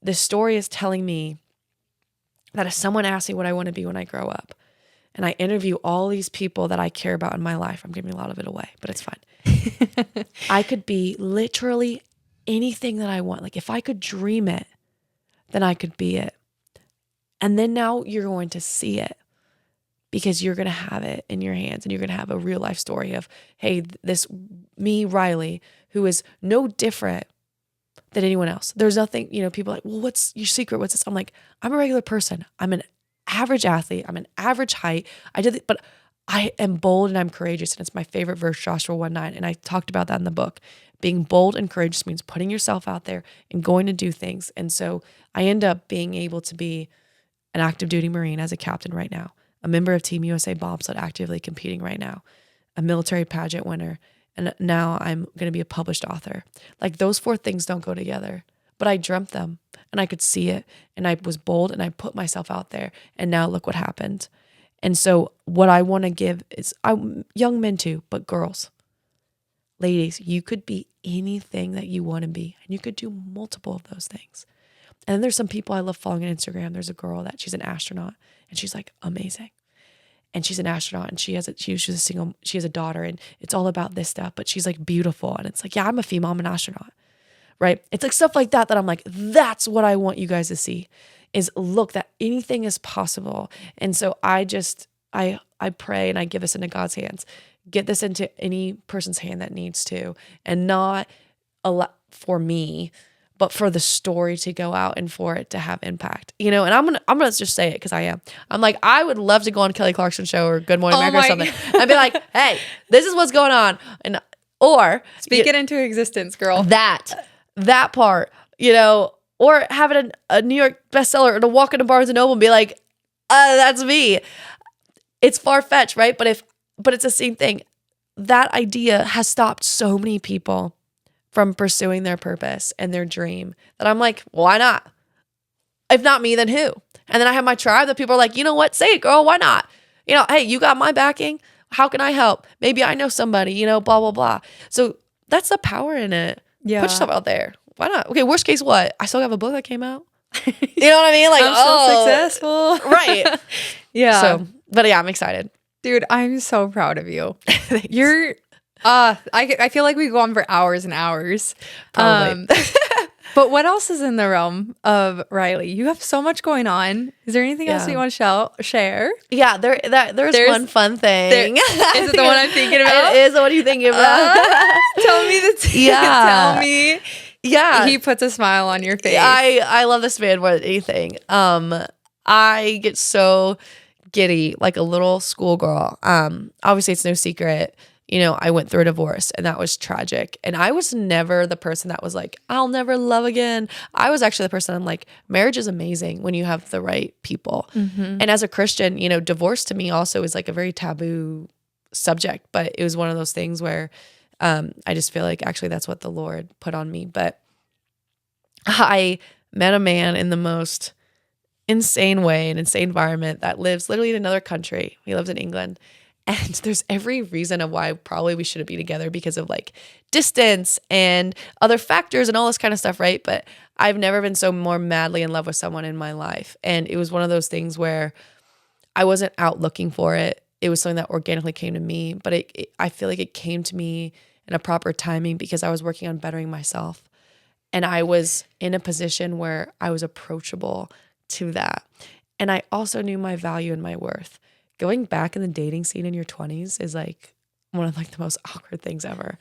[SPEAKER 1] this story is telling me that if someone asks me what I want to be when I grow up, and I interview all these people that I care about in my life, I'm giving a lot of it away, but it's fine. I could be literally anything that I want. Like if I could dream it, then I could be it. And then now you're going to see it, because you're going to have it in your hands, and you're going to have a real life story of, hey, this me, Riley, who is no different than anyone else. There's nothing, people are like, well, what's your secret? What's this? I'm like, I'm a regular person. I'm an average athlete. I'm an average height. But I am bold and I'm courageous. And it's my favorite verse, Joshua 1:9. And I talked about that in the book. Being bold and courageous means putting yourself out there and going to do things. And so I end up being able to be an active duty Marine as a captain right now, a member of Team USA Bobsled actively competing right now, a military pageant winner, and now I'm going to be a published author. Like those 4 things don't go together, but I dreamt them and I could see it, and I was bold and I put myself out there, and now look what happened. And so what I want to give is young men too, but girls, ladies, you could be anything that you want to be, and you could do multiple of those things. And then there's some people I love following on Instagram. There's a girl that she's an astronaut, and she's like amazing. And she's an astronaut, and she has a daughter, and it's all about this stuff, but she's like beautiful. And it's like, yeah, I'm a female, I'm an astronaut, right? It's like stuff like that I'm like, that's what I want you guys to see, is look, that anything is possible. And so I pray and I give this into God's hands. Get this into any person's hand that needs to, and not a lot for me, but for the story to go out and for it to have impact, and I'm gonna just say it, because I'm like, I would love to go on Kelly Clarkson's show or Good Morning America or something, and be like, hey, this is what's going on, or
[SPEAKER 2] speak it into existence, girl.
[SPEAKER 1] That part, or have it a New York bestseller, or to walk into Barnes and Noble and be like, that's me. It's far-fetched, right? But it's the same thing. That idea has stopped so many people from pursuing their purpose and their dream, that I'm like, why not? If not me, then who? And then I have my tribe that people are like, you know what? Say it, girl. Why not? Hey, you got my backing. How can I help? Maybe I know somebody, blah, blah, blah. So that's the power in it.
[SPEAKER 2] Yeah.
[SPEAKER 1] Put yourself out there. Why not? Okay, worst case, what? I still have a book that came out. You know what I mean? Like,
[SPEAKER 2] I'm so successful.
[SPEAKER 1] Right.
[SPEAKER 2] Yeah.
[SPEAKER 1] So, but yeah, I'm excited.
[SPEAKER 2] Dude, I'm so proud of you. You're I feel like we go on for hours and hours.
[SPEAKER 1] Probably.
[SPEAKER 2] But what else is in the realm of Riley? You have so much going on. Is there anything else you want to share?
[SPEAKER 1] Yeah, there's one fun thing.
[SPEAKER 2] Is it the one I'm thinking about?
[SPEAKER 1] It is the one you're thinking about.
[SPEAKER 2] Tell me the tea.
[SPEAKER 1] Yeah.
[SPEAKER 2] Tell me.
[SPEAKER 1] Yeah.
[SPEAKER 2] He puts a smile on your face.
[SPEAKER 1] I love this man more than anything. I get so giddy, like a little schoolgirl. Obviously it's no secret. I went through a divorce, and that was tragic. And I was never the person that was like, I'll never love again. I was actually the person I'm like, marriage is amazing when you have the right people. Mm-hmm. And as a Christian, divorce to me also is like a very taboo subject, but it was one of those things where I just feel like actually that's what the Lord put on me. But I met a man in the most insane way, an insane environment, that lives literally in another country. He lives in England. And there's every reason of why probably we shouldn't be together, because of like distance and other factors and all this kind of stuff, right? But I've never been so more madly in love with someone in my life. And it was one of those things where I wasn't out looking for it. It was something that organically came to me, but I feel like it came to me in a proper timing because I was working on bettering myself. And I was in a position where I was approachable to that. And I also knew my value and my worth. Going back in the dating scene in your 20s is like one of like the most awkward things ever.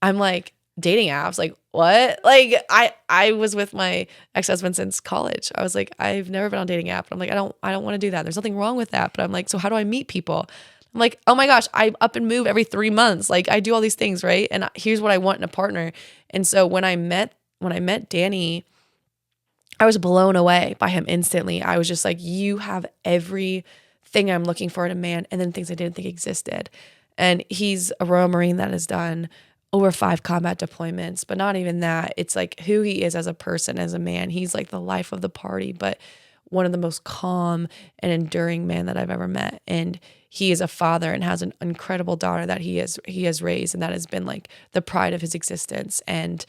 [SPEAKER 1] I'm like, dating apps, like what? Like I was with my ex-husband since college. I was like, I've never been on a dating app. And I'm like, I don't want to do that. There's nothing wrong with that. But I'm like, so how do I meet people? I'm like, oh my gosh, I up and move every 3 months. Like I do all these things, right? And here's what I want in a partner. And so when I met Danny, I was blown away by him instantly. I was just like, you have everything I'm looking for in a man, and then things I didn't think existed. And he's a Royal Marine that has done over 5 combat deployments, but not even that. It's like who he is as a person, as a man. He's like the life of the party, but one of the most calm and enduring men that I've ever met. And he is a father and has an incredible daughter that he has raised, and that has been like the pride of his existence. And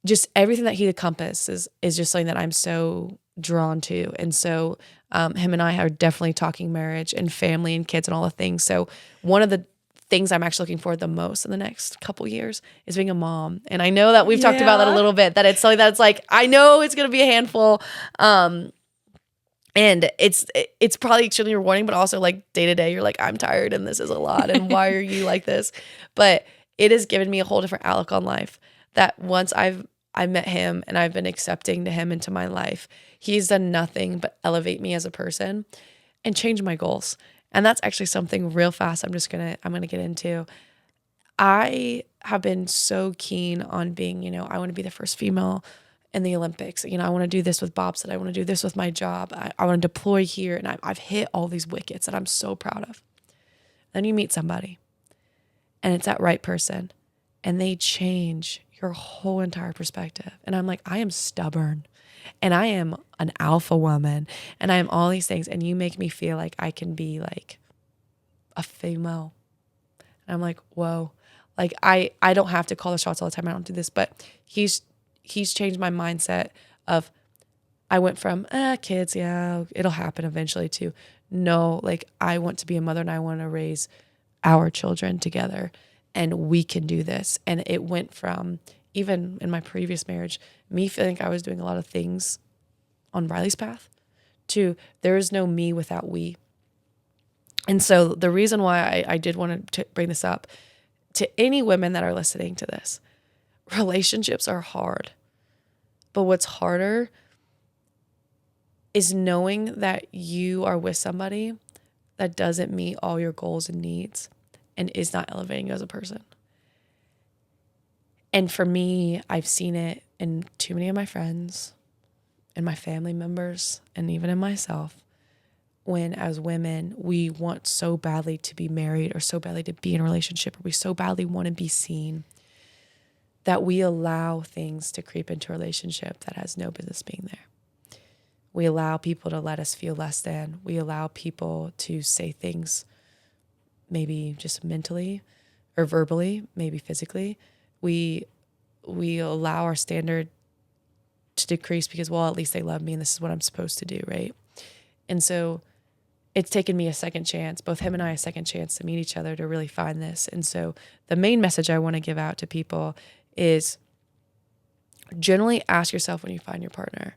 [SPEAKER 1] just everything that he encompasses is just something that I'm so drawn to. And so him and I are definitely talking marriage and family and kids and all the things. So one of the things I'm actually looking forward the most in the next couple years is being a mom. And I know that we've talked about that a little bit, that it's something that's like, I know it's going to be a handful. And it's probably extremely rewarding, but also like day to day, you're like, I'm tired and this is a lot. And why are you like this? But it has given me a whole different outlook on life, that once I met him and I've been accepting to him into my life, he's done nothing but elevate me as a person and change my goals. And that's actually something real fast I'm going to get into. I have been so keen on being, I want to be the first female in the Olympics. I want to do this with bobsled. I want to do this with my job. I want to deploy here. And I've hit all these wickets that I'm so proud of. Then you meet somebody and it's that right person and they change your whole entire perspective. And I'm like, I am stubborn and I am an alpha woman and I am all these things. And you make me feel like I can be like a female. And I'm like, whoa, like I don't have to call the shots all the time. I don't do this, but he's changed my mindset of, I went from, kids, yeah, it'll happen eventually, to no, like I want to be a mother and I want to raise our children together and we can do this. And it went from, even in my previous marriage, me feeling like I was doing a lot of things on Riley's path, to there is no me without we. And so the reason why I did want to bring this up to any women that are listening to this, relationships are hard. But what's harder is knowing that you are with somebody that doesn't meet all your goals and needs and is not elevating you as a person. And for me, I've seen it in too many of my friends and my family members and even in myself, when as women, we want so badly to be married or so badly to be in a relationship, or we so badly want to be seen, that we allow things to creep into a relationship that has no business being there. We allow people to let us feel less than. We allow people to say things maybe just mentally or verbally, maybe physically. We allow our standard to decrease because, well, at least they love me and this is what I'm supposed to do, right? And so it's taken me a second chance, both him and I, a second chance to meet each other to really find this. And so the main message I want to give out to people is generally ask yourself when you find your partner,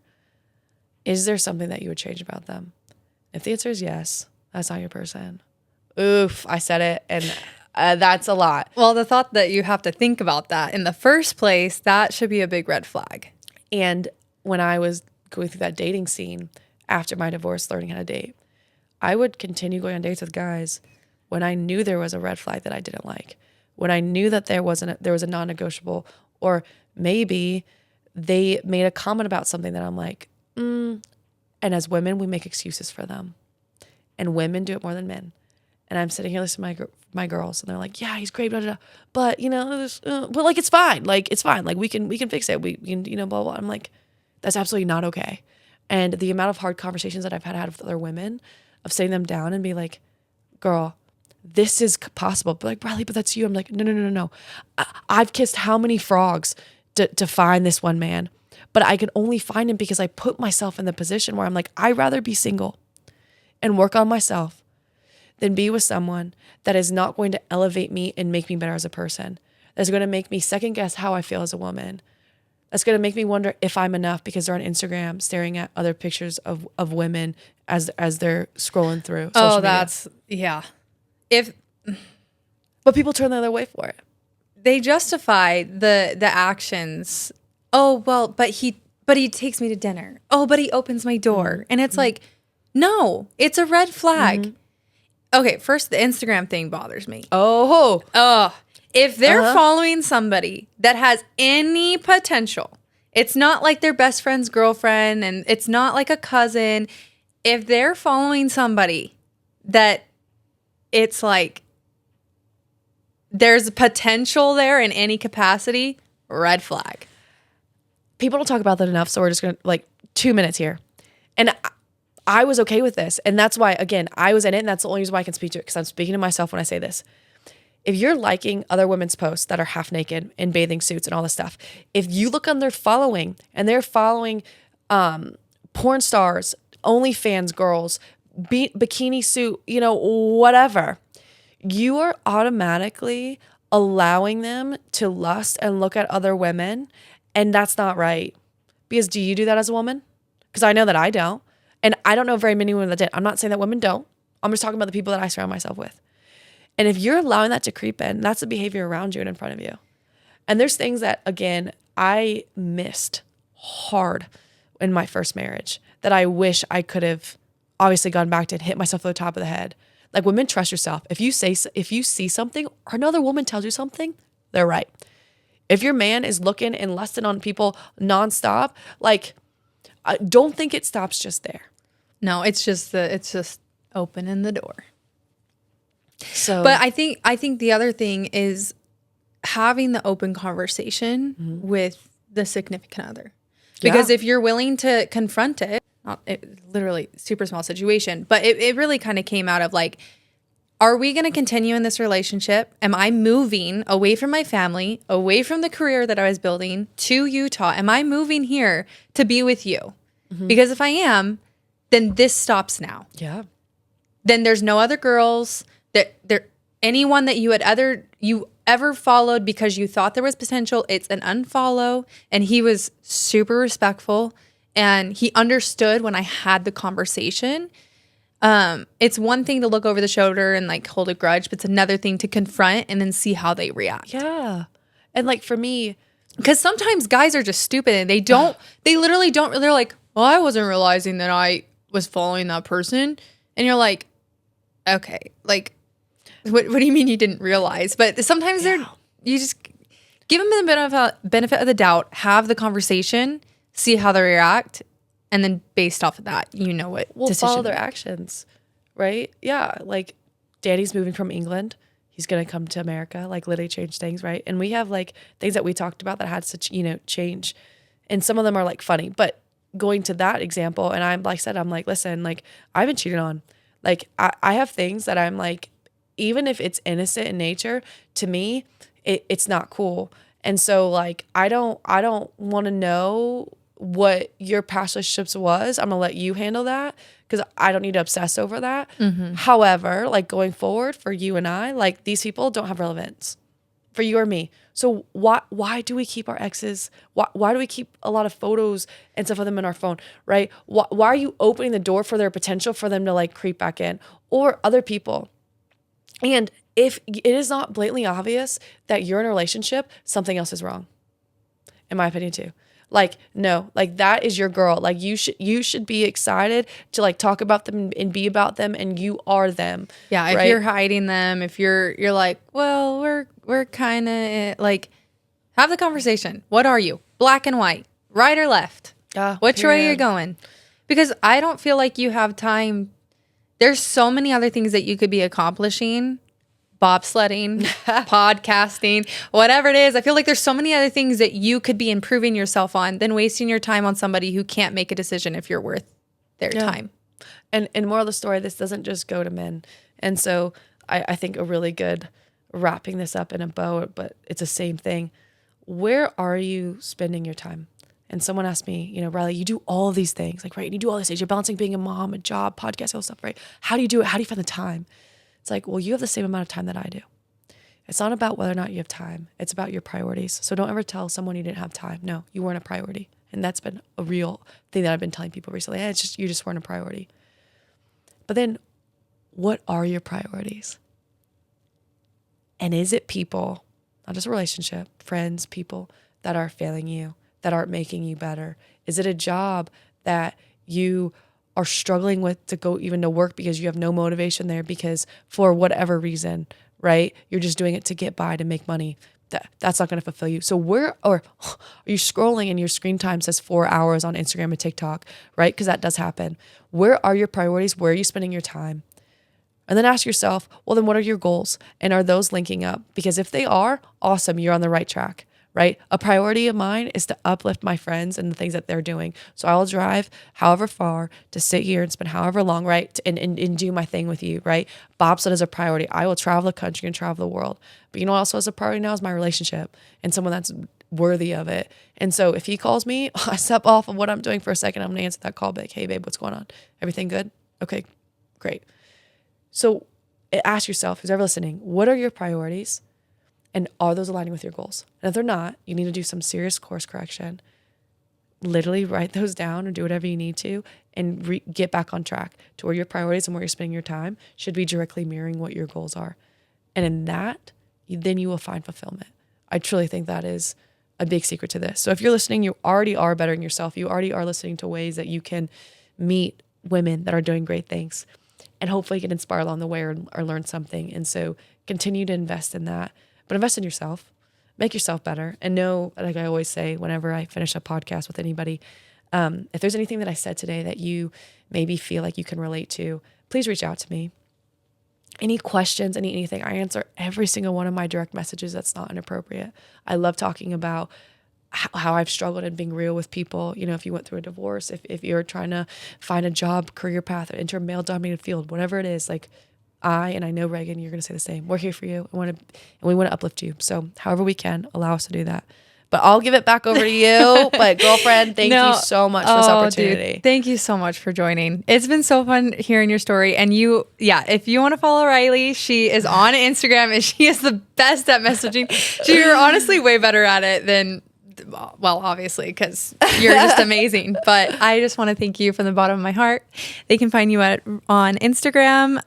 [SPEAKER 1] is there something that you would change about them? If the answer is yes, that's not your person. Oof, I said it, and that's a lot.
[SPEAKER 2] Well, the thought that you have to think about that in the first place, that should be a big red flag.
[SPEAKER 1] And when I was going through that dating scene after my divorce, learning how to date, I would continue going on dates with guys when I knew there was a red flag that I didn't like, when I knew that there was a non-negotiable, or maybe they made a comment about something that I'm like, And as women, we make excuses for them, and women do it more than men. And I'm sitting here listening to my girls, and they're like, "Yeah, he's great, blah, blah, blah. But but like it's fine, like we can fix it, we can, blah blah." I'm like, that's absolutely not okay. And the amount of hard conversations that I've had with other women, of sitting them down and be like, "Girl, this is possible." But like, Riley, but that's you. I'm like, no. I've kissed how many frogs to find this one man, but I can only find him because I put myself in the position where I'm like, I'd rather be single and work on myself than be with someone that is not going to elevate me and make me better as a person. That's going to make me second guess how I feel as a woman. That's going to make me wonder if I'm enough because they're on Instagram staring at other pictures of women as they're scrolling through social media.
[SPEAKER 2] That's, yeah.
[SPEAKER 1] But people turn the other way for it.
[SPEAKER 2] They justify the actions. Oh, well, but he takes me to dinner. Oh, but he opens my door. And it's like, no, it's a red flag. Okay, first, the Instagram thing bothers me. If they're following somebody that has any potential, it's not like their best friend's girlfriend and it's not like a cousin. If they're following somebody that it's like there's potential there in any capacity, red flag.
[SPEAKER 1] People don't talk about that enough, so we're just going to, 2 minutes here. And I was okay with this. And that's why, again, I was in it, and that's the only reason why I can speak to it, because I'm speaking to myself when I say this. If you're liking other women's posts that are half naked in bathing suits and all this stuff, if you look on their following, and they're following porn stars, OnlyFans girls, bikini suit, whatever, you are automatically allowing them to lust and look at other women. And that's not right. Because do you do that as a woman? Because I know that I don't. And I don't know very many women that did. I'm not saying that women don't. I'm just talking about the people that I surround myself with. And if you're allowing that to creep in, that's the behavior around you and in front of you. And there's things that, again, I missed hard in my first marriage that I wish I could have obviously gone back to and hit myself on the top of the head. Like, women, trust yourself. If you see something or another woman tells you something, they're right. If your man is looking and lusting on people nonstop, don't think it stops just there.
[SPEAKER 2] No, it's just opening the door.
[SPEAKER 1] So,
[SPEAKER 2] but I think the other thing is having the open conversation with the significant other. Because if you're willing to confront it, literally super small situation, but it really kind of came out of are we going to continue in this relationship? Am I moving away from my family, away from the career that I was building to Utah? Am I moving here to be with you? Because if I am, then this stops now.
[SPEAKER 1] Yeah.
[SPEAKER 2] Then there's no other girls anyone that you ever followed because you thought there was potential. It's an unfollow. And he was super respectful and he understood when I had the conversation. It's one thing to look over the shoulder and hold a grudge, but it's another thing to confront and then see how they react.
[SPEAKER 1] Yeah. And for me,
[SPEAKER 2] because sometimes guys are just stupid and they literally don't, they're like, well, I wasn't realizing that I was following that person. And you're like, okay, what do you mean you didn't realize? But sometimes you just give them the benefit of the doubt, have the conversation, see how they react. And then based off of that, what
[SPEAKER 1] we'll
[SPEAKER 2] decision.
[SPEAKER 1] follow their actions, right? Yeah. Danny's moving from England. He's going to come to America, literally change things, right? And we have things that we talked about that had such, change. And some of them are funny. But going to that example, and I'm listen, I've been cheated on. I have things that I'm even if it's innocent in nature, to me, it's not cool. And so I don't want to know what your past relationships was. I'm gonna let you handle that because I don't need to obsess over that. However, going forward for you and I, these people don't have relevance for you or me. So why do we keep our exes? Why do we keep a lot of photos and stuff of them in our phone, right? Why are you opening the door for their potential for them to creep back in or other people? And if it is not blatantly obvious that you're in a relationship, something else is wrong, in my opinion too. No, that is your girl. You should be excited to talk about them and be about them, and you are them.
[SPEAKER 2] Yeah, if you're hiding them, if you're well, we're kind of have the conversation. What are you? Black and white, right or left? Which way are you going? Because I don't feel like you have time. There's so many other things that you could be accomplishing. Bobsledding, podcasting, whatever it is. I feel like there's so many other things that you could be improving yourself on than wasting your time on somebody who can't make a decision if you're worth their time.
[SPEAKER 1] And moral of the story, this doesn't just go to men. And so I think a really good wrapping this up in a bow, but it's the same thing. Where are you spending your time? and someone asked me, Riley, you do all of these things, like, right? You do all these things. You're balancing being a mom, a job, podcast, all this stuff, right? How do you do it? How do you find the time? It's like, well, you have the same amount of time that I do. It's not about whether or not you have time. It's about your priorities. So don't ever tell someone you didn't have time. No, you weren't a priority. And that's been a real thing that I've been telling people recently. It's just, you just weren't a priority. But then what are your priorities? And is it people, not just a relationship, friends, people that are failing you, that aren't making you better? Is it a job that you are struggling with to go even to work because you have no motivation there because for whatever reason, right? You're just doing it to get by, to make money. That's not going to fulfill you. So are you scrolling and your screen time says 4 hours on Instagram and TikTok, right? Because that does happen. Where are your priorities? Where are you spending your time? And then ask yourself, well, then what are your goals? And are those linking up? Because if they are, awesome, you're on the right track, right? A priority of mine is to uplift my friends and the things that they're doing. So I will drive however far to sit here and spend however long, right? And do my thing with you, right? Bobsled is a priority. I will travel the country and travel the world. But you know what also is a priority now is my relationship and someone that's worthy of it. And so if he calls me, I step off of what I'm doing for a second. I'm going to answer that call back. Hey, babe, what's going on? Everything good? Okay, great. So ask yourself, who's ever listening, what are your priorities and are those aligning with your goals? And if they're not, you need to do some serious course correction. Literally write those down or do whatever you need to and get back on track to where your priorities and where you're spending your time should be directly mirroring what your goals are. And in that, then you will find fulfillment. I truly think that is a big secret to this. So if you're listening, you already are bettering yourself. You already are listening to ways that you can meet women that are doing great things. And hopefully you can inspire along the way or learn something. And so continue to invest in that, but invest in yourself, make yourself better. And know, like I always say, whenever I finish a podcast with anybody, if there's anything that I said today that you maybe feel like you can relate to, please reach out to me. Any questions, anything, I answer every single one of my direct messages. That's not inappropriate. I love talking about how I've struggled and being real with people. If you went through a divorce, if you're trying to find a job, career path, or enter a male dominated field, whatever it is, like I know Reagan, you're going to say the same. We're here for you. We want to uplift you. So however we can, allow us to do that. But I'll give it back over to you. But girlfriend, thank you so much for this opportunity.
[SPEAKER 2] Dude, thank you so much for joining. It's been so fun hearing your story. And if you want to follow Riley, she is on Instagram and she is the best at messaging. You're honestly way better at it than, well, obviously, because you're just amazing. But I just want to thank you from the bottom of my heart. They can find you on Instagram.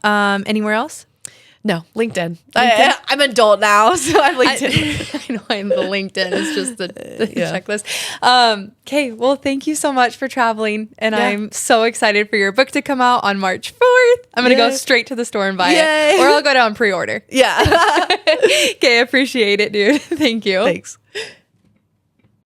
[SPEAKER 2] Anywhere else?
[SPEAKER 1] No, LinkedIn. I'm adult now, so I'm LinkedIn.
[SPEAKER 2] I know I'm the LinkedIn. It's just the checklist. Okay, well, thank you so much for traveling. And I'm so excited for your book to come out on March 4th. I'm going to go straight to the store and buy it. Or I'll go down pre-order.
[SPEAKER 1] Yeah.
[SPEAKER 2] Okay, appreciate it, dude. Thank you.
[SPEAKER 1] Thanks.